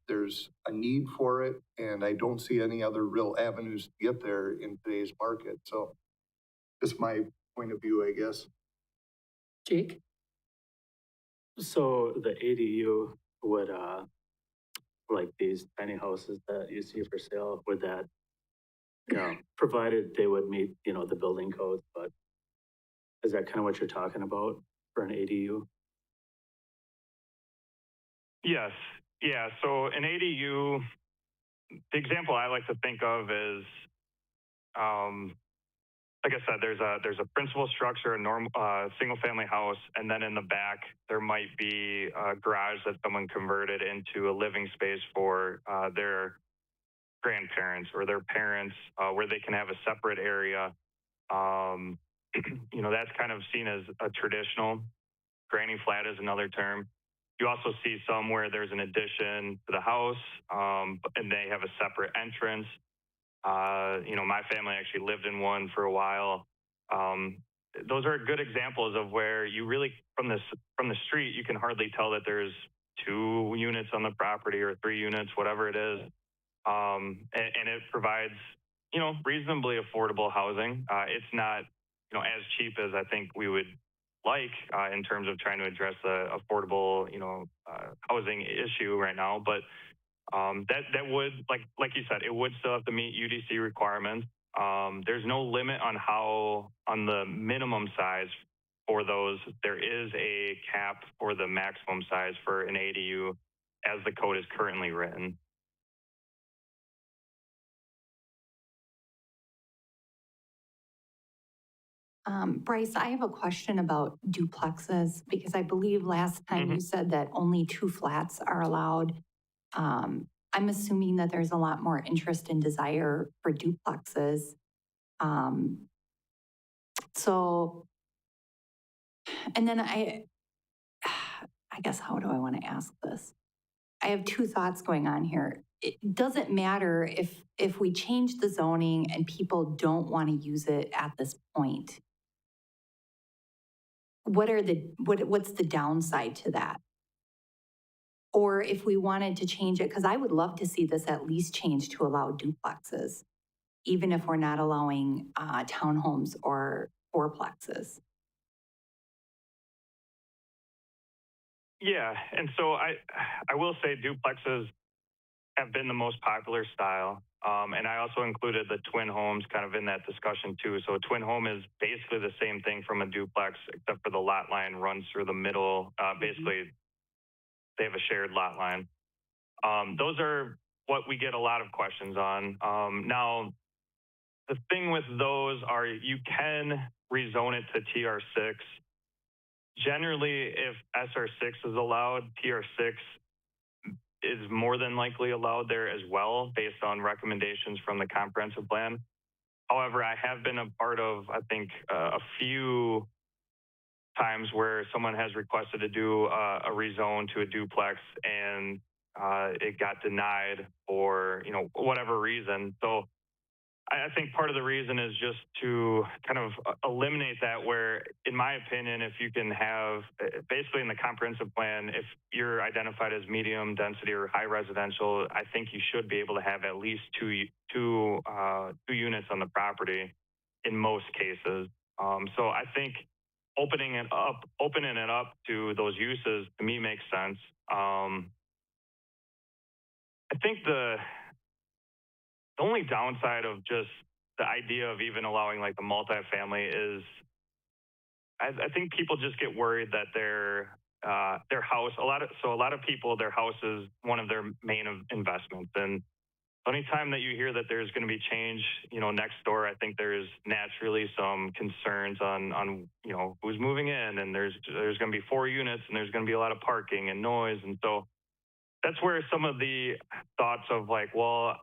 There's a need for it, and I don't see any other real avenues to get there in today's market. So just my point of view, I guess. Jake? So the ADU would, like these tiny houses that you see for sale, would that, you know, provided they would meet, you know, the building codes, but is that kind of what you're talking about for an ADU? Yes. Yeah. So an ADU, the example I like to think of is, like I said, there's a principal structure, a normal single family house, and then in the back there might be a garage that someone converted into a living space for their grandparents or their parents, where they can have a separate area. You know, that's kind of seen as a traditional. Granny flat is another term. You also see some where there's an addition to the house, and they have a separate entrance. My family actually lived in one for a while. Those are good examples of where you really, from the street, you can hardly tell that there's 2 units on the property or 3 units, whatever it is. And it provides, reasonably affordable housing. It's not, as cheap as I think we would like in terms of trying to address the affordable, housing issue right now. But that would, like you said, it would still have to meet UDC requirements. There's no limit on the minimum size for those. There is a cap for the maximum size for an ADU as the code is currently written. Bryce, I have a question about duplexes because I believe last time you said that only 2 flats are allowed. I'm assuming that there's a lot more interest and desire for duplexes. So, and then I guess, how do I want to ask this? I have 2 thoughts going on here. It doesn't matter if we change the zoning and people don't want to use it at this point. What's the downside to that? Or if we wanted to change it, because I would love to see this at least change to allow duplexes, even if we're not allowing townhomes or fourplexes. Yeah, and so I will say duplexes have been the most popular style. And I also included the twin homes kind of in that discussion too. So a twin home is basically the same thing from a duplex, except for the lot line runs through the middle. Basically, they have a shared lot line. Those are what we get a lot of questions on. Now, the thing with those are you can rezone it to TR6. Generally, if SR6 is allowed, TR6 is more than likely allowed there as well, based on recommendations from the comprehensive plan. However, I have been a part of, I think, a few times where someone has requested to do a rezone to a duplex and it got denied for, whatever reason. So I think part of the reason is just to kind of eliminate that, where, in my opinion, if you can have, basically in the comprehensive plan, if you're identified as medium density or high residential, I think you should be able to have at least two units on the property in most cases. So I think opening it up to those uses, to me, makes sense. I think the only downside of just the idea of even allowing like the multifamily is I think people just get worried that their house, a lot of people, their house is one of their main investments. And anytime that you hear that there's going to be change, next door, I think there's naturally some concerns on who's moving in, and there's going to be 4 units and there's going to be a lot of parking and noise. And so that's where some of the thoughts of like, well,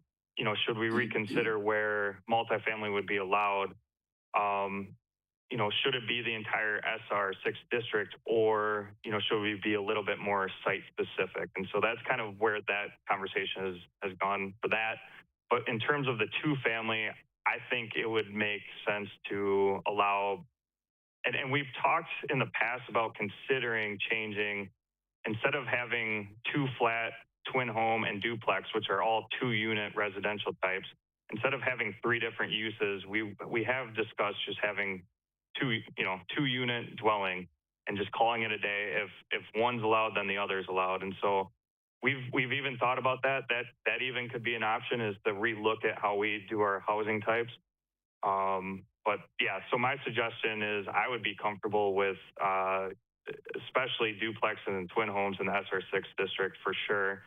should we reconsider where multifamily would be allowed? Should it be the entire SR6 district, or, should we be a little bit more site specific? And so that's kind of where that conversation has gone for that. But in terms of the 2-family, I think it would make sense to allow, and we've talked in the past about considering changing, instead of having 2 flat, twin home and duplex, which are all 2-unit residential types, instead of having 3 different uses, we have discussed just having 2-unit dwelling and just calling it a day. If one's allowed, then the other's allowed. And so we've even thought about that. That even could be an option, is to relook at how we do our housing types. But yeah, so my suggestion is I would be comfortable with especially duplex and twin homes in the SR6 district for sure.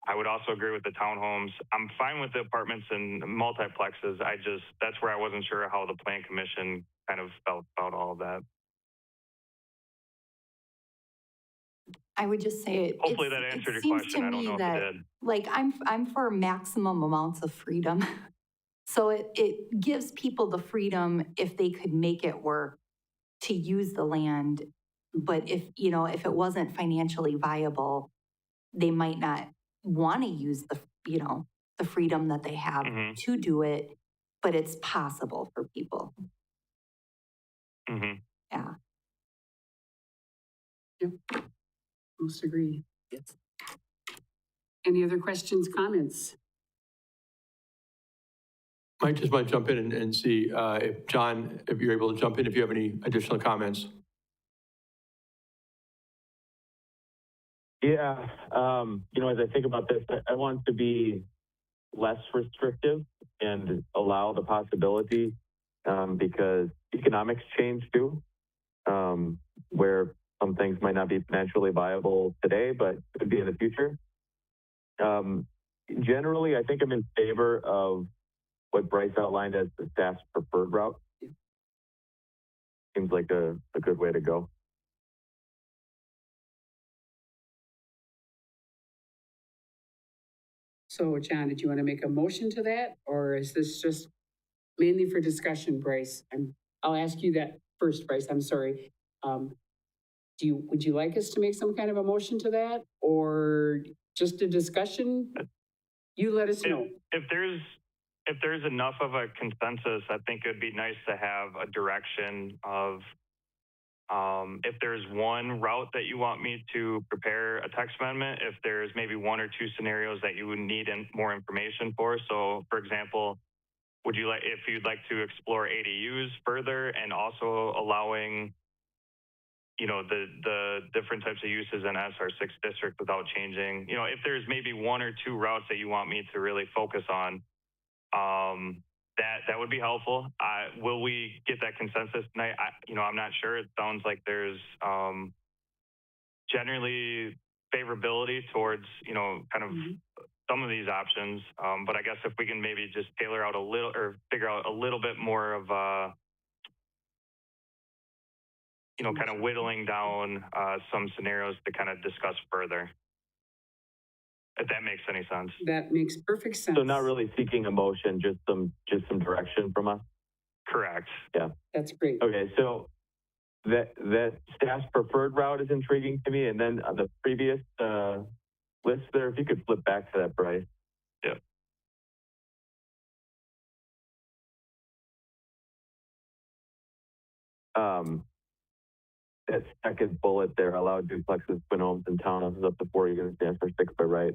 I would also agree with the townhomes. I'm fine with the apartments and multiplexes. That's where I wasn't sure how the Plan Commission kind of felt about all of that. I would just say, hopefully that answered your question. I don't know if it did. Like, I'm for maximum amounts of freedom. So it gives people the freedom, if they could make it work, to use the land. But if it wasn't financially viable, they might not want to use the the freedom that they have Mhm. to do it, but it's possible for people. Mhm. Yeah. Most agree. Yes. Any other questions, comments? Might just want to jump in and see if, John, if you're able to jump in, if you have any additional comments. Yeah, as I think about this, I want to be less restrictive and allow the possibility because economics change too, where some things might not be financially viable today, but could be in the future. Generally, I think I'm in favor of what Bryce outlined as the staff's preferred route. Seems like a good way to go. So, John, did you want to make a motion to that, or is this just mainly for discussion, Bryce? I'll ask you that first, Bryce, I'm sorry. Would you like us to make some kind of a motion to that, or just a discussion? You let us know. If there's enough of a consensus, I think it'd be nice to have a direction of if there's one route that you want me to prepare a text amendment, if there's maybe one or two scenarios that you would need more information for. So, for example, if you'd like to explore ADUs further and also allowing, the different types of uses in SR6 district without changing, if there's maybe one or two routes that you want me to really focus on, that would be helpful. Will we get that consensus tonight? I'm not sure. It sounds like there's generally favorability towards, kind of some of these options. But I guess if we can maybe just tailor out a little or figure out a little bit more of, kind of whittling down some scenarios to kind of discuss further. If that makes any sense. That makes perfect sense. So not really seeking a motion, just some direction from us. Correct. Yeah. That's great. Okay, so that staff's preferred route is intriguing to me, and then on the previous list there, if you could flip back to that, Bryce. Yeah. That second bullet there, allow duplexes, twin homes, and townhouses up to 4 units to answer 6 by right.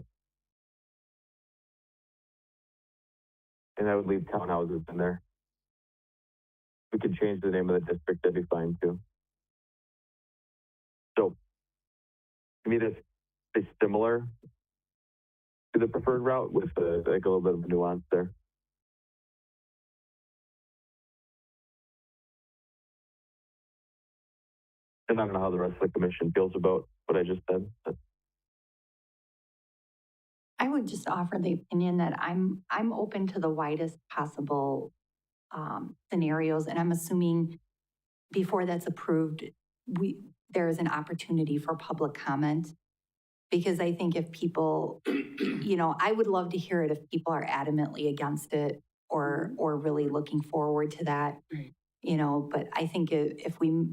And I would leave townhouses in there. We could change the name of the district, that'd be fine too. So, to me, that's similar to the preferred route with like a little bit of nuance there. And I don't know how the rest of the commission feels about what I just said. I would just offer the opinion that I'm open to the widest possible scenarios, and I'm assuming before that's approved, there is an opportunity for public comment. Because I think if people, I would love to hear it if people are adamantly against it or really looking forward to that, Right. But I think if we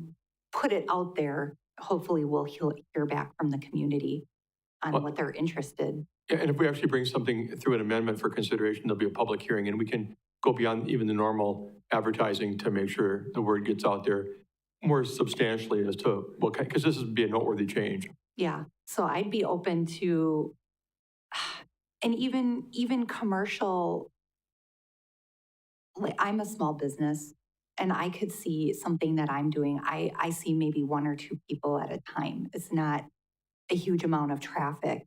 put it out there, hopefully we'll hear back from the community on what they're interested. Yeah, and if we actually bring something through an amendment for consideration, there'll be a public hearing, and we can go beyond even the normal advertising to make sure the word gets out there more substantially as to what kind, because this would be a noteworthy change. Yeah, so I'd be open to, and even commercial, like I'm a small business and I could see something that I'm doing. I see maybe one or two people at a time. It's not a huge amount of traffic.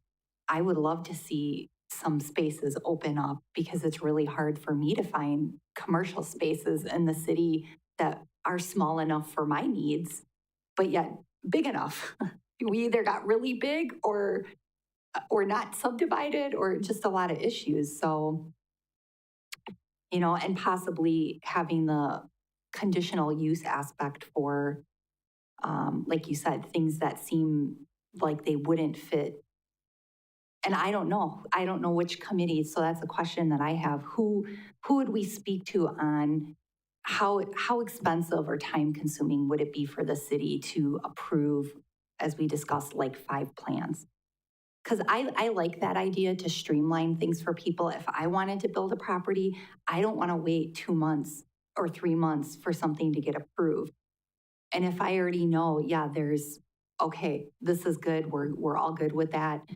I would love to see some spaces open up because it's really hard for me to find commercial spaces in the city that are small enough for my needs, but yet big enough. We either got really big or not subdivided or just a lot of issues. So, and possibly having the conditional use aspect for, like you said, things that seem like they wouldn't fit. And I don't know which committee. So that's a question that I have. Who would we speak to on how expensive or time consuming would it be for the city to approve, as we discussed, like 5 plans? because I like that idea to streamline things for people. If I wanted to build a property, I don't want to wait 2 months or 3 months for something to get approved. And if I already know, yeah, okay, this is good, we're all good with that,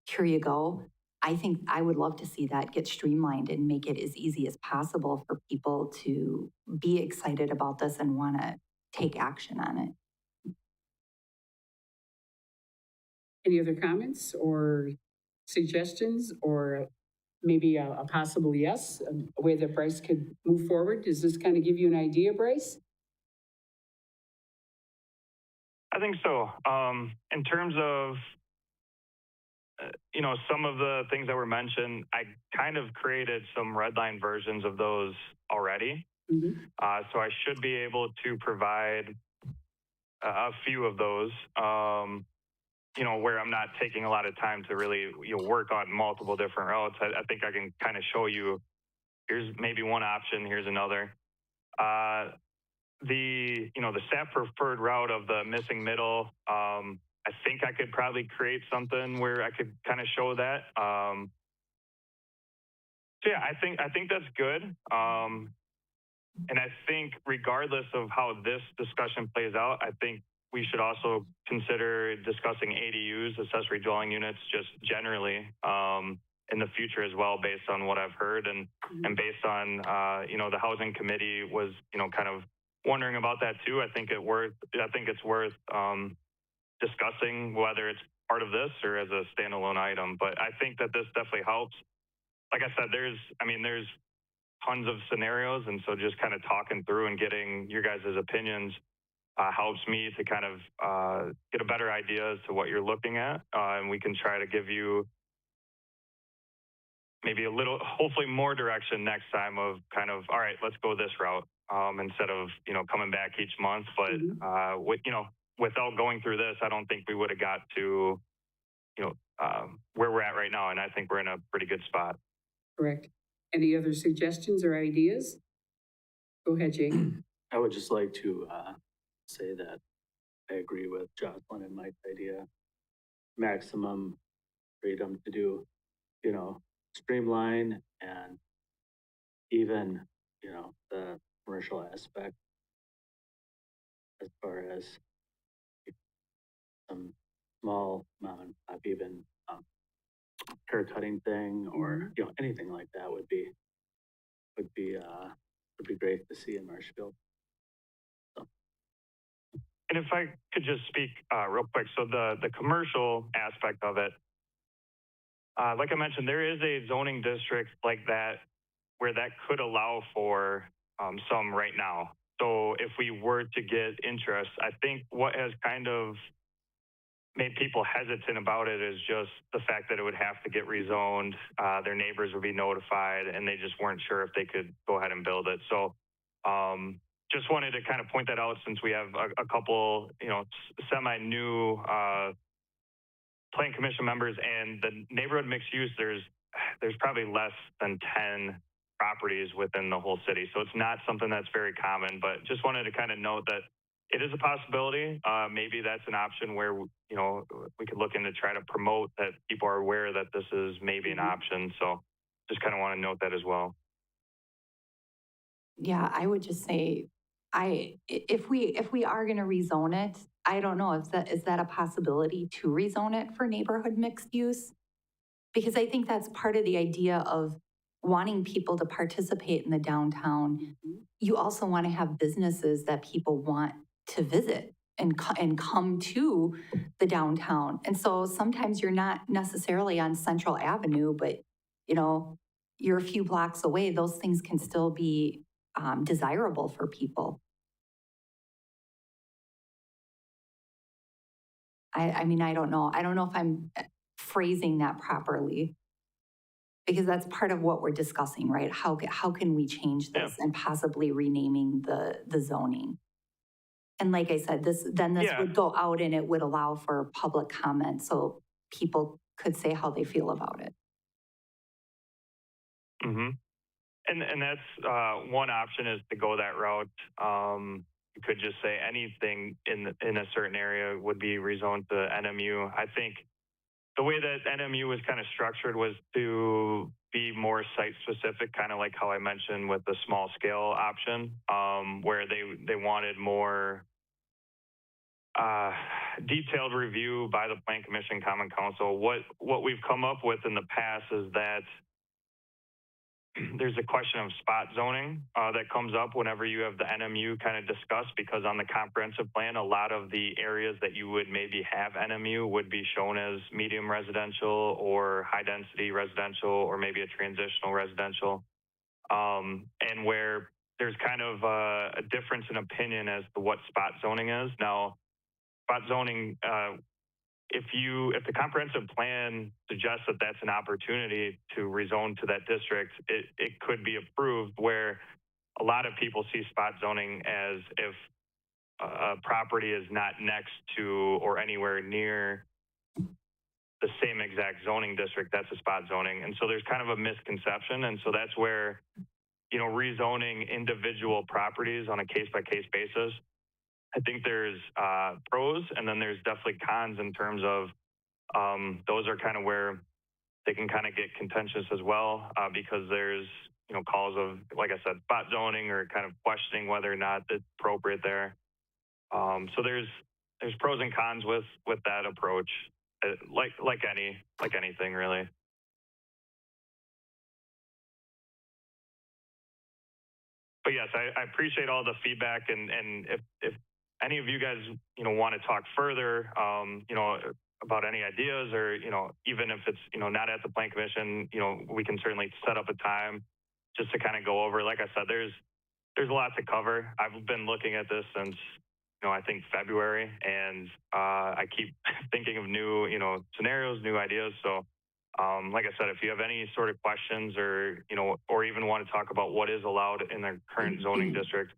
here you go. I think I would love to see that get streamlined and make it as easy as possible for people to be excited about this and want to take action on it. Any other comments or suggestions, or maybe a possible yes, a way that Bryce could move forward? Does this kind of give you an idea, Bryce? I think so. In terms of, some of the things that were mentioned, I kind of created some redline versions of those already. Mm-hmm. So I should be able to provide a few of those, where I'm not taking a lot of time to really work on multiple different routes. I think I can kind of show you, here's maybe one option, here's another. The staff preferred route of the missing middle, I think I could probably create something where I could kind of show that. So yeah, I think that's good. And I think regardless of how this discussion plays out, I think we should also consider discussing ADUs, accessory dwelling units, just generally in the future as well, based on what I've heard and based on the housing committee was kind of wondering about that too. I think it's worth discussing whether it's part of this or as a standalone item. But I think that this definitely helps. Like I said, there's tons of scenarios, and so just kind of talking through and getting your guys' opinions helps me to kind of get a better idea as to what you're looking at, and we can try to give you maybe a little, hopefully more direction next time of kind of, all right, let's go this route instead of coming back each month. But without going through this, I don't think we would have got to where we're at right now, and I think we're in a pretty good spot. Correct. Any other suggestions or ideas? Go ahead, Jake. I would just like to say that I agree with Jocelyn and Mike's idea. Maximum freedom to do, streamline and even, the commercial aspect as far as some small mom and pop, even haircutting thing or, anything like that would be great to see in Marshfield. And if I could just speak real quick, so the commercial aspect of it, like I mentioned, there is a zoning district like that where that could allow for some right now. So if we were to get interest, I think what has kind of made people hesitant about it is just the fact that it would have to get rezoned, their neighbors would be notified, and they just weren't sure if they could go ahead and build it. So just wanted to kind of point that out since we have a couple, semi-new Plan Commission members, and the neighborhood mixed use, there's probably less than 10 properties within the whole city. So it's not something that's very common, but just wanted to kind of note that it is a possibility. Maybe that's an option where, we could look into try to promote that people are aware that this is maybe an option. So just kind of want to note that as well. Yeah, I would just say, if we are going to rezone it, I don't know, is that a possibility to rezone it for neighborhood mixed use? Because I think that's part of the idea of wanting people to participate in the downtown. You also want to have businesses that people want to visit and come to the downtown. And so sometimes you're not necessarily on Central Avenue, but you're a few blocks away. Those things can still be desirable for people. I mean, I don't know. I don't know if I'm phrasing that properly, because that's part of what we're discussing, right? How can we change this and possibly renaming the zoning? And like I said, this would go out and it would allow for public comment, so people could say how they feel about it. Mm-hmm. And that's one option, is to go that route. You could just say anything in a certain area would be rezoned to NMU. I think the way that NMU was kind of structured was to be more site-specific, kind of like how I mentioned with the small-scale option, where they wanted more detailed review by the Plan Commission Common Council. What we've come up with in the past is that there's a question of spot zoning that comes up whenever you have the NMU kind of discussed, because on the comprehensive plan, a lot of the areas that you would maybe have NMU would be shown as medium residential or high density residential or maybe a transitional residential. And where there's kind of a difference in opinion as to what spot zoning is. Now, spot zoning, if the comprehensive plan suggests that that's an opportunity to rezone to that district, it could be approved, where a lot of people see spot zoning as if a property is not next to or anywhere near the same exact zoning district, that's a spot zoning. And so there's kind of a misconception. And so that's where, rezoning individual properties on a case-by-case basis, I think there's pros, and then there's definitely cons in terms of those are kind of where they can kind of get contentious as well, because there's, calls of, like I said, spot zoning or kind of questioning whether or not it's appropriate there. So there's pros and cons with that approach, like anything really. But yes, I appreciate all the feedback, and if any of you guys, want to talk further, about any ideas, or, even if it's, not at the Plan Commission, we can certainly set up a time just to kind of go over. Like I said, there's a lot to cover. I've been looking at this since, I think February, and I keep thinking of new, scenarios, new ideas. So, like I said, if you have any sort of questions or, or even want to talk about what is allowed in the current zoning district,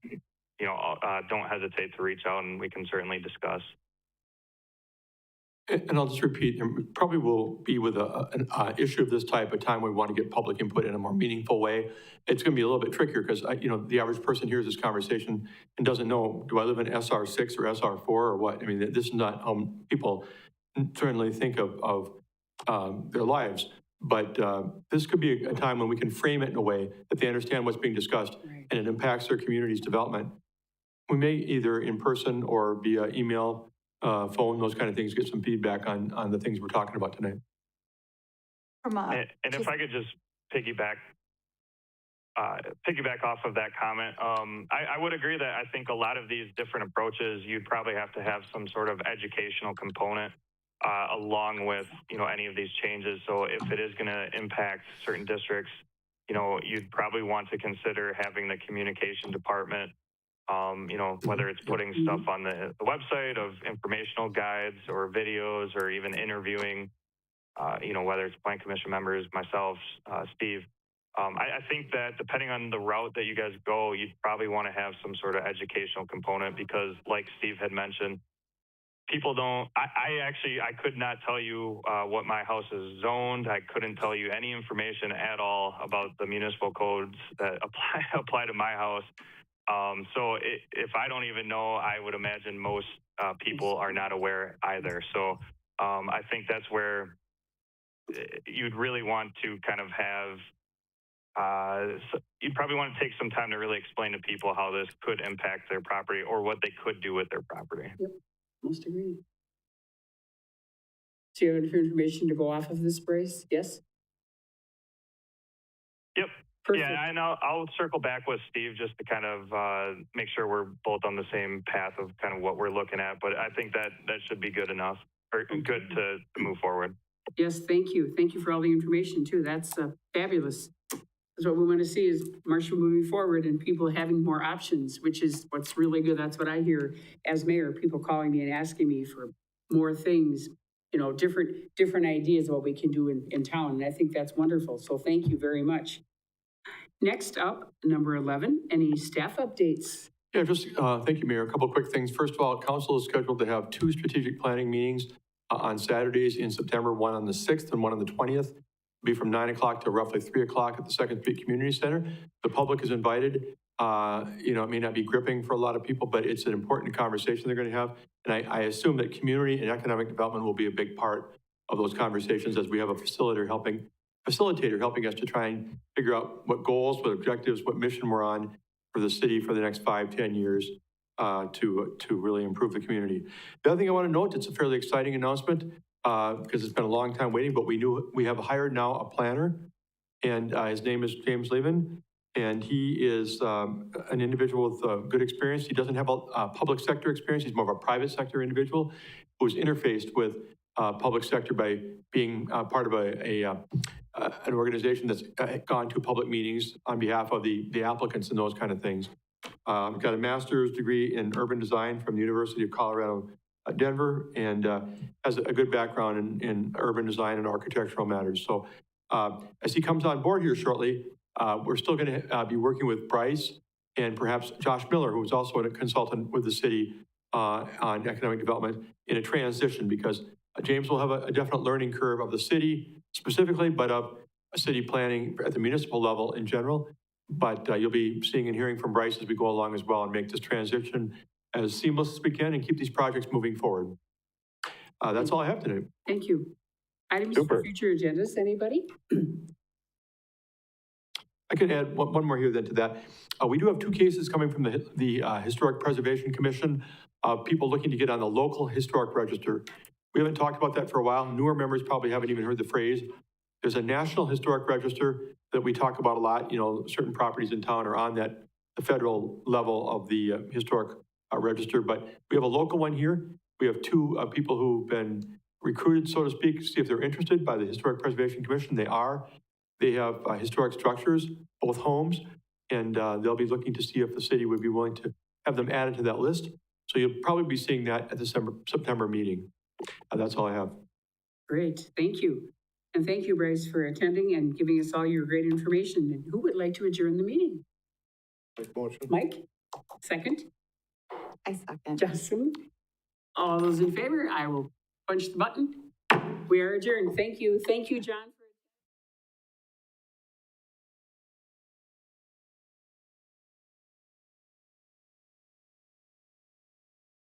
don't hesitate to reach out, and we can certainly discuss. And I'll just repeat, there probably will be with an issue of this type a time we want to get public input in a more meaningful way. It's going to be a little bit trickier because, the average person hears this conversation and doesn't know, do I live in SR6 or SR4 or what? I mean, this is not how people certainly think of their lives. But this could be a time when we can frame it in a way that they understand what's being discussed, right, and it impacts their community's development. We may either in person or via email, phone, those kind of things, get some feedback on the things we're talking about tonight. And if I could just piggyback off of that comment, I would agree that I think a lot of these different approaches, you'd probably have to have some sort of educational component along with, any of these changes. So if it is going to impact certain districts, you'd probably want to consider having the communication department, whether it's putting stuff on the website of informational guides or videos, or even interviewing, whether it's Plan Commission members, myself, Steve. I think that depending on the route that you guys go, you'd probably want to have some sort of educational component, because like Steve had mentioned, people don't, I could not tell you what my house is zoned. I couldn't tell you any information at all about the municipal codes that apply to my house. So if I don't even know, I would imagine most people are not aware either. So I think that's where you'd really want to kind of have, you'd probably want to take some time to really explain to people how this could impact their property or what they could do with their property. Yep, most agreed. So you have enough information to go off of this, Bryce? Yes? Yep. Perfect. Yeah, and I'll circle back with Steve just to kind of make sure we're both on the same path of kind of what we're looking at. But I think that should be good enough, or good to move forward. Yes, thank you. Thank you for all the information too. That's fabulous. That's what we want to see, is Marshfield moving forward and people having more options, which is what's really good. That's what I hear as mayor, people calling me and asking me for more things, different ideas of what we can do in town. And I think that's wonderful. So thank you very much. Next up, number 11, any staff updates? Yeah, just thank you, Mayor. A couple of quick things. First of all, council is scheduled to have 2 strategic planning meetings on Saturdays in September, one on the 6th and one on the 20th. It'll be from 9 o'clock to roughly 3 o'clock at the 2nd Street Community Center. The public is invited. It may not be gripping for a lot of people, but it's an important conversation they're going to have. And I assume that community and economic development will be a big part of those conversations as we have a facilitator helping us to try and figure out what goals, what objectives, what mission we're on for the city for the next 5-10 years to really improve the community. The other thing I want to note, it's a fairly exciting announcement because it's been a long time waiting, but we have hired now a planner, and his name is James Levin, and he is an individual with good experience. He doesn't have a public sector experience. He's more of a private sector individual who's interfaced with public sector by being part of an organization that's gone to public meetings on behalf of the applicants and those kind of things. Got a master's degree in urban design from the University of Colorado, Denver, and has a good background in urban design and architectural matters. So as he comes on board here shortly, we're still going to be working with Bryce and perhaps Josh Miller, who is also a consultant with the city on economic development in a transition, because James will have a definite learning curve of the city specifically, but of city planning at the municipal level in general. But you'll be seeing and hearing from Bryce as we go along as well and make this transition as seamless as we can and keep these projects moving forward. That's all I have today. Thank you. Items Super. for future agendas, anybody? I could add one more here then to that. We do have 2 cases coming from the Historic Preservation Commission, people looking to get on the local historic register. We haven't talked about that for a while. Newer members probably haven't even heard the phrase. There's a national historic register that we talk about a lot. You know, certain properties in town are on the federal level of the historic register, but we have a local one here. We have 2 people who've been recruited, so to speak, to see if they're interested by the Historic Preservation Commission. They are. They have historic structures, both homes, and they'll be looking to see if the city would be willing to have them added to that list. So you'll probably be seeing that at the September meeting. That's all I have. Great, thank you. And thank you, Bryce, for attending and giving us all your great information. And who would like to adjourn the meeting? Motion. Mike, second. I second. Justin, all those in favor, I will punch the button. We are adjourned. Thank you. Thank you, John.